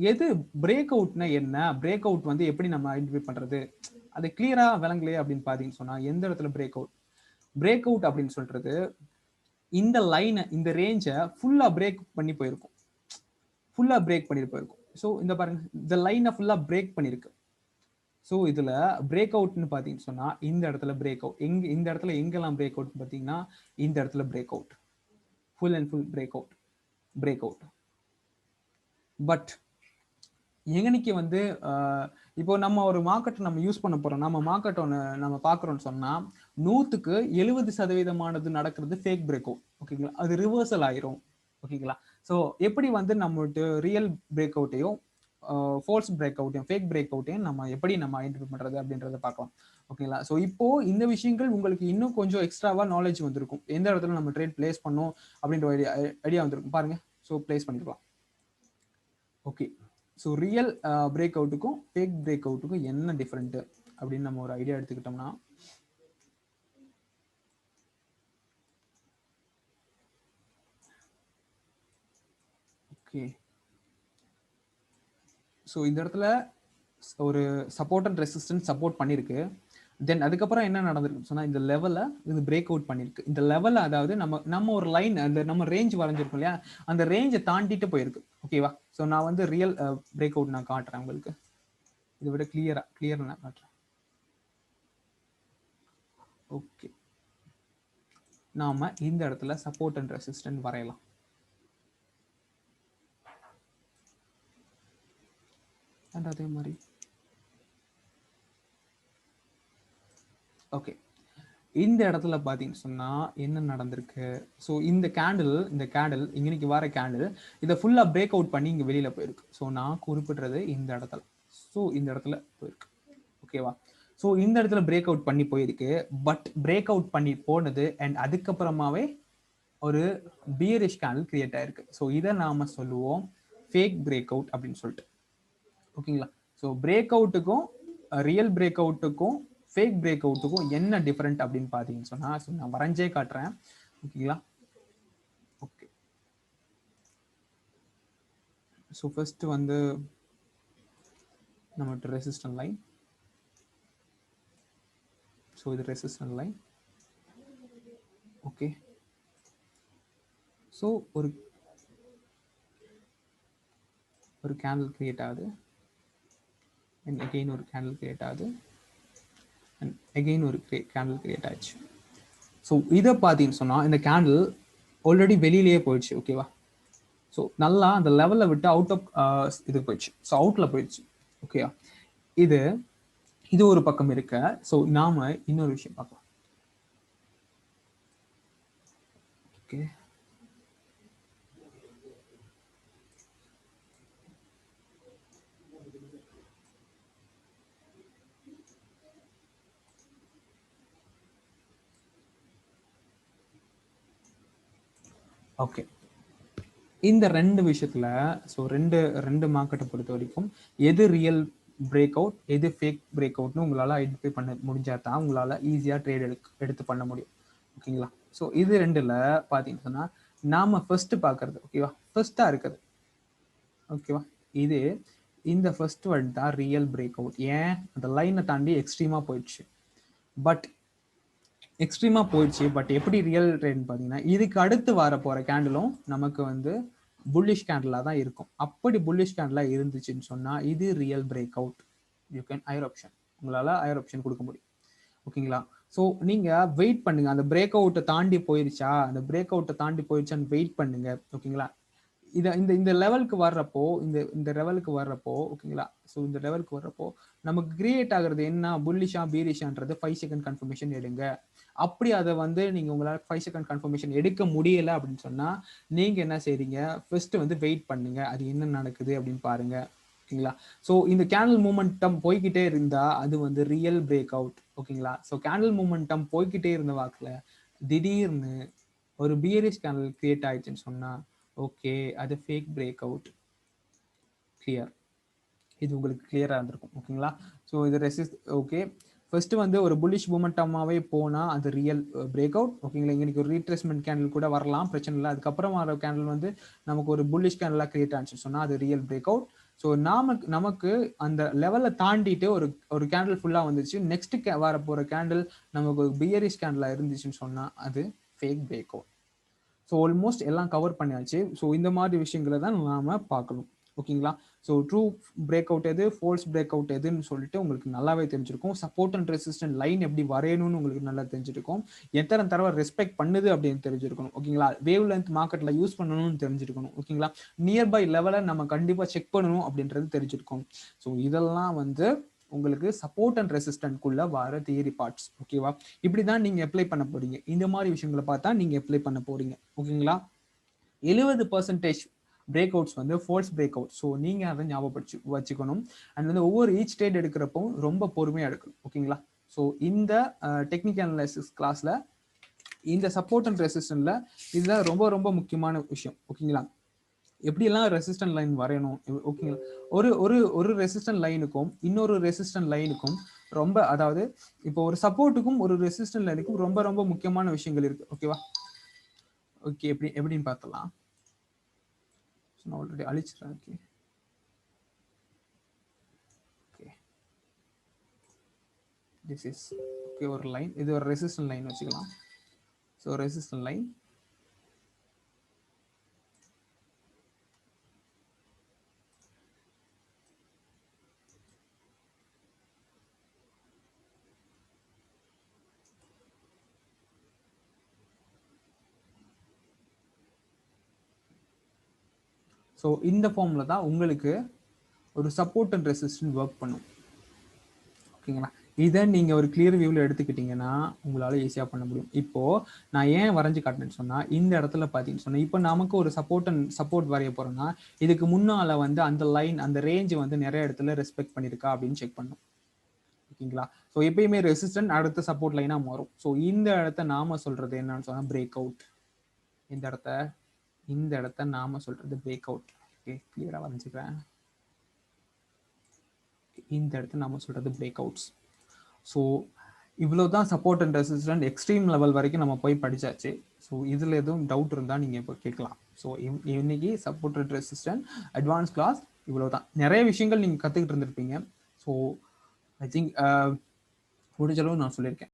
எது பிரேக் அவுட்னா என்ன, பிரேக் அவுட் வந்து எப்படி நம்ம ஐடென்டிஃபை பண்ணுறது, அது கிளியராக விளங்கலையே அப்படின்னு பார்த்தீங்கன்னு சொன்னால் எந்த இடத்துல பிரேக் அவுட் அப்படின்னு சொல்றது இந்த லைனை இந்த ரேஞ்சை ஃபுல்லாக பிரேக் பண்ணி போயிருக்கும். ஸோ இந்த பாருங்க, இந்த லைனை ஃபுல்லாக பிரேக் பண்ணியிருக்கு. ஸோ இதில் பிரேக் அவுட்னு பார்த்தீங்கன்னு சொன்னால் இந்த இடத்துல பிரேக் அவுட் இந்த இடத்துல எங்கெல்லாம் பிரேக் அவுட் பார்த்தீங்கன்னா இந்த இடத்துல break out, full and full break out. But எங்கனைக்கு வந்து இப்போ நம்ம ஒரு மார்க்கெட்டை நம்ம யூஸ் பண்ண போகிறோம், நம்ம மார்க்கெட் ஒன்று நம்ம பார்க்குறோன்னு சொன்னால் 100க்கு 70% நடக்கிறது ஃபேக் பிரேக் அவுட். ஓகேங்களா? அது ரிவர்சல் ஆயிரும். ஓகேங்களா? ஸோ எப்படி வந்து நம்மகிட்ட ரியல் பிரேக் அவுட்டையும் ஃபால்ஸ் பிரேக் அவுட்டையும் ஃபேக் பிரேக் அவுட்டையும் நம்ம எப்படி நம்ம ஐடென்டிஃபை பண்ணுறது அப்படின்றத பார்க்கலாம். ஓகேங்களா? ஸோ இப்போ இந்த விஷயங்கள் உங்களுக்கு இன்னும் கொஞ்சம் எக்ஸ்ட்ராவாக நாலேஜ் வந்திருக்கும். எந்த இடத்துல நம்ம ட்ரேட் பிளேஸ் பண்ணோம் அப்படின்ற ஐடியா வந்திருக்கும். பாருங்க, ஸோ பிளேஸ் பண்ணிக்கலாம். ஓகே, ஸோ ரியல் பிரேக் அவுட்டுக்கும் ஃபேக் பிரேக் அவுட்டுக்கும் என்ன டிஃப்ரெண்ட் அப்படின்னு நம்ம ஒரு ஐடியா எடுத்துக்கிட்டோம்னா ஓகே, ஸோ இந்த இடத்துல ஒரு சப்போர்ட் அண்ட் ரெசிஸ்டன்ஸ் சப்போர்ட் பண்ணியிருக்கு. தென் அதுக்கப்புறம் என்ன நடந்திருக்கு சொன்னால் இந்த லெவலை இது பிரேக் அவுட் பண்ணியிருக்கு. இந்த லெவலில் அதாவது நம்ம ஒரு லைன் அந்த நம்ம ரேஞ்ச் வரைஞ்சிருக்கோம் இல்லையா, அந்த ரேஞ்சை தாண்டிட்டு போயிருக்கு. ஓகேவா? ஸோ நான் வந்து ரியல் பிரேக் அவுட் நான் காட்டுறேன் உங்களுக்கு, இதை விட கிளியர் நான் காட்டுறேன். ஓகே, நாம இந்த இடத்துல சப்போர்ட் அண்ட் ரெசிஸ்டன்ட் வரையலாம். அண்ட் அதே மாதிரி ஓகே, இந்த இடத்துல பார்த்தீங்கன்னு சொன்னால் என்ன நடந்திருக்கு, ஸோ இந்த கேண்டில் இன்னைக்கு வர கேண்டில் இதை ஃபுல்லாக பிரேக் அவுட் பண்ணி இங்கே வெளியில் போயிருக்கு. ஸோ நான் குறிப்பிட்றது இந்த இடத்துல, ஸோ இந்த இடத்துல போயிருக்கு. ஓகேவா? ஸோ இந்த இடத்துல பிரேக் அவுட் பண்ணி போயிருக்கு. பட் பிரேக் அவுட் பண்ணி போனது அண்ட் அதுக்கப்புறமாவே ஒரு பியரிஷ் கேண்டில் கிரியேட் ஆயிருக்கு. ஸோ இதை நாம சொல்லுவோம் ஃபேக் பிரேக் அவுட் அப்படின்னு சொல்லிட்டு. ஓகேங்களா? ஸோ பிரேக் அவுட்டுக்கும் ரியல் பிரேக் அவுட்டுக்கும் ஃபேக் பிரேக் அவுட்டுக்கும் என்ன டிஃபரெண்ட் அப்படின்னு பார்த்தீங்கன்னு சொன்னா நான் வரைஞ்சே காட்டுறேன். ஓகேங்களா? ஓகே. ஸோ ஃபர்ஸ்ட் வந்து நம்மகிட்ட ரெசிஸ்டன்ட் லைன். ஸோ இது ரெசிஸ்டன்ட் லைன். ஓகே. ஸோ ஒரு கேண்டில் கிரியேட் ஆகுது. அண்ட் அகெயின் ஒரு கேண்டில் கிரியேட் ஆகுது. அண்ட் அகெயின் ஒரு கேண்டில் கிரியேட் ஆயிடுச்சு. ஸோ இதை பார்த்தீங்கன்னு சொன்னால் இந்த கேண்டில் ஆல்ரெடி வெளியிலேயே போயிடுச்சு. ஓகேவா? ஸோ நல்லா அந்த லெவலில் விட்டு அவுட் ஆஃப் இதுக்கு போயிடுச்சு. ஸோ அவுட்டில் போயிடுச்சு. ஓகேவா? இது ஒரு பக்கம் இருக்க. ஸோ நாம இன்னொரு விஷயம் பார்க்கலாம். ஓகே. ஓகே. இந்த ரெண்டு விஷயத்துல ஸோ ரெண்டு மார்க்கெட்டை பொறுத்த வரைக்கும் எது ரியல் பிரேக் அவுட் எது ஃபேக் பிரேக் அவுட்னு உங்களால் ஐடென்டிஃபை பண்ண முடிஞ்சா தான் உங்களால் ஈஸியாக ட்ரேட் எடுத்து பண்ண முடியும். ஓகேங்களா? ஸோ இது ரெண்டுல பார்த்தீங்கன்னா நாம ஃபர்ஸ்ட் பார்க்கறது ஓகேவா ஃபர்ஸ்டா இருக்குது. ஓகேவா? இது இந்த ஃபர்ஸ்ட் ஒன் தான் ரியல் பிரேக் அவுட். ஏன் அந்த லைனை தாண்டி எக்ஸ்ட்ரீமா போயிடுச்சு. பட் எப்படி ரியல் ட்ரெண்ட் பார்த்தீங்கன்னா இதுக்கு அடுத்து வர போற கேண்டிலும் நமக்கு வந்து புல்லிஷ் கேண்டிலா தான் இருக்கும். அப்படி புல்லிஷ் கேண்டிலா இருந்துச்சுன்னு சொன்னா இது real break out. You can higher option, உங்களால ஹையர் ஆப்ஷன் கொடுக்க முடியும். ஓகேங்களா? ஸோ நீங்க வெயிட் பண்ணுங்க. அந்த பிரேக் அவுட்டை தாண்டி போயிருச்சா, அந்த பிரேக் அவுட்டை தாண்டி போயிருச்சான்னு வெயிட் பண்ணுங்க. ஓகேங்களா? இந்த லெவலுக்கு வர்றப்போ இந்த லெவலுக்கு வர்றப்போ ஓகேங்களா? ஸோ இந்த லெவலுக்கு வர்றப்போ நமக்கு கிரியேட் ஆகுறது என்ன, புல்லிஷா பீரிஷான்றது 5 செகண்ட் கன்ஃபர்மேஷன் எடுங்க. அப்படி அதை வந்து நீங்க உங்களால் 5 செகண்ட் கன்ஃபர்மேஷன் எடுக்க முடியல அப்படின்னு சொன்னா நீங்க என்ன செய்றீங்க, ஃபர்ஸ்ட் வந்து வெயிட் பண்ணுங்க, அது என்ன நடக்குது அப்படின்னு பாருங்க. ஓகேங்களா? ஸோ இந்த கேண்டில் மூமெண்டம் போய்கிட்டே இருந்தா அது வந்து ரியல் பிரேக் அவுட். ஓகேங்களா? ஸோ கேண்டில் மூமெண்டம் போய்கிட்டே இருந்த வாக்குல திடீர்னு ஒரு பியரிஷ் கேண்டில் கிரியேட் ஆயிடுச்சுன்னு சொன்னா ஓகே அது ஃபேக் பிரேக் அவுட். கிளியர்? இது உங்களுக்கு கிளியரா இருந்திருக்கும். ஓகேங்களா? ஸோ இது ஓகே. ஃபர்ஸ்ட் வந்து ஒரு புல்லிஷ் மூமெண்டமாவே போனா அது ரியல் பிரேக் அவுட். ஓகேங்களா? இன்னைக்கு ஒரு ரீட்ரேஸ்மெண்ட் கேண்டில் கூட வரலாம், பிரச்சனை இல்லை. அதுக்கப்புறம் வர கேண்டில் வந்து நமக்கு ஒரு புல்லிஷ் கேண்டிலா கிரியேட் ஆச்சு சொன்னா அது ரியல் பிரேக் அவுட். ஸோ நமக்கு அந்த லெவலை தாண்டிட்டு ஒரு கேண்டில் ஃபுல்லா வந்துச்சு. நெக்ஸ்ட் வர போற கேண்டில் நமக்கு ஒரு பியரிஷ் கேண்டிலா இருந்துச்சுன்னு சொன்னா அது fake break out. So almost எல்லாம் கவர் பண்ணியாச்சு. ஸோ இந்த மாதிரி விஷயங்களை தான் நாம பார்க்கணும். ஓகேங்களா? ஸோ ட்ரூ பிரேக் அவுட் எது, ஃபோல்ஸ் பிரேக் அவுட் எதுன்னு சொல்லிட்டு உங்களுக்கு நல்லாவே தெரிஞ்சிருக்கும். சப்போர்ட் அண்ட் ரெசிஸ்டன்ட் லைன் எப்படி வரையணும்னு உங்களுக்கு நல்லா தெரிஞ்சிருக்கும். எத்தனை தடவை ரெஸ்பெக்ட் பண்ணுது அப்படின்னு தெரிஞ்சிருக்கணும். ஓகேங்களா? வேவ் லென்த் மார்க்கெட்ல யூஸ் பண்ணணும்னு தெரிஞ்சிருக்கணும். ஓகேங்களா? நியர்பை லெவலை நம்ம கண்டிப்பா செக் பண்ணணும் அப்படின்றது தெரிஞ்சிருக்கும். ஸோ இதெல்லாம் வந்து உங்களுக்கு சப்போர்ட் அண்ட் ரெசிஸ்டன்ட்குள்ள வர தியரி பார்ட்ஸ். ஓகேவா? இப்படிதான் நீங்க அப்ளை பண்ண போறீங்க. இந்த மாதிரி விஷயங்களை பார்த்தா நீங்க அப்ளை பண்ண போறீங்க. ஓகேங்களா? 70% பிரேக் அவுட்ஸ் வந்து ஃபோல்ஸ் பிரேக் அவுட். ஸோ நீங்க அதை ஞாபகப்படுத்தி வச்சுக்கணும். அண்ட் வந்து ஒவ்வொரு ஈச் ட்ரேட் எடுக்கிறப்போ ரொம்ப பொறுமையா எடுக்கணும். ஓகேங்களா? ஸோ இந்த டெக்னிக்கல் அனலைசிஸ் கிளாஸ்ல இந்த சப்போர்ட் அண்ட் ரெசிஸ்டன்ட்ல இதுதான் ரொம்ப ரொம்ப முக்கியமான விஷயம். ஓகேங்களா? எப்படியெல்லாம் ரெசிஸ்டன்ட் லைன் வரையணும். ஓகேங்களா? ஒரு ஒரு ஒரு ரெசிஸ்டன்ட் லைனுக்கும் இன்னொரு ரெசிஸ்டன்ட் லைனுக்கும் ரொம்ப, அதாவது இப்போ ஒரு சப்போர்ட்டுக்கும் ஒரு ரெசிஸ்டன்ட் லைனுக்கும் ரொம்ப ரொம்ப முக்கியமான விஷயங்கள் இருக்கு. ஓகேவா? ஓகே. எப்படின்னு பார்த்தலாம். நான் ஆல்ரெடி அழிச்சிடறேன். Okay okay this is okay ஒரு லைன். இது ஒரு ரெசிஸ்டன்ட் லைன் வச்சுக்கலாம். So resistant line. ஸோ இந்த ஃபார்ம்ல தான் உங்களுக்கு ஒரு சப்போர்ட் அண்ட் ரெசிஸ்டன்ட் ஒர்க் பண்ணும். ஓகேங்களா? இதை நீங்க ஒரு கிளியர் வியூவில் எடுத்துக்கிட்டீங்கன்னா உங்களால ஈஸியா பண்ண முடியும். இப்போ நான் ஏன் வரைஞ்சு காட்டினேன்னு சொன்னா இந்த இடத்துல பார்த்தீங்கன்னு சொன்னா இப்போ நமக்கு ஒரு சப்போர்ட் வரைய போறோம்னா இதுக்கு முன்னால வந்து அந்த லைன் அந்த ரேஞ்ச் வந்து நிறைய இடத்துல ரெஸ்பெக்ட் பண்ணிருக்கா அப்படின்னு செக் பண்ணும். ஓகேங்களா? ஸோ எப்பயுமே ரெசிஸ்டன்ட் அடுத்த சப்போர்ட் லைனா மாறும். ஸோ இந்த இடத்த நாம சொல்றது என்னன்னு சொன்னா பிரேக் அவுட். இந்த இடத்த நாம சொல்றது பிரேக் அவுட். ஓகே கிளியரா வரைஞ்சுக்கிறேன். இந்த இடத்த நாம சொல்றது பிரேக் அவுட்ஸ். ஸோ இவ்வளவுதான் support and resistant extreme level வரைக்கும் நம்ம போய் படிச்சாச்சு. ஸோ இதில் எதுவும் டவுட் இருந்தால் நீங்கள் இப்போ கேட்கலாம். ஸோ இன்னைக்கு support and resistant advance class இவ்வளவுதான். நிறைய விஷயங்கள் நீங்கள் கற்றுக்கிட்டு இருந்திருப்பீங்க. ஸோ ஐ திங்க் முடிஞ்ச அளவு நான் சொல்லியிருக்கேன்.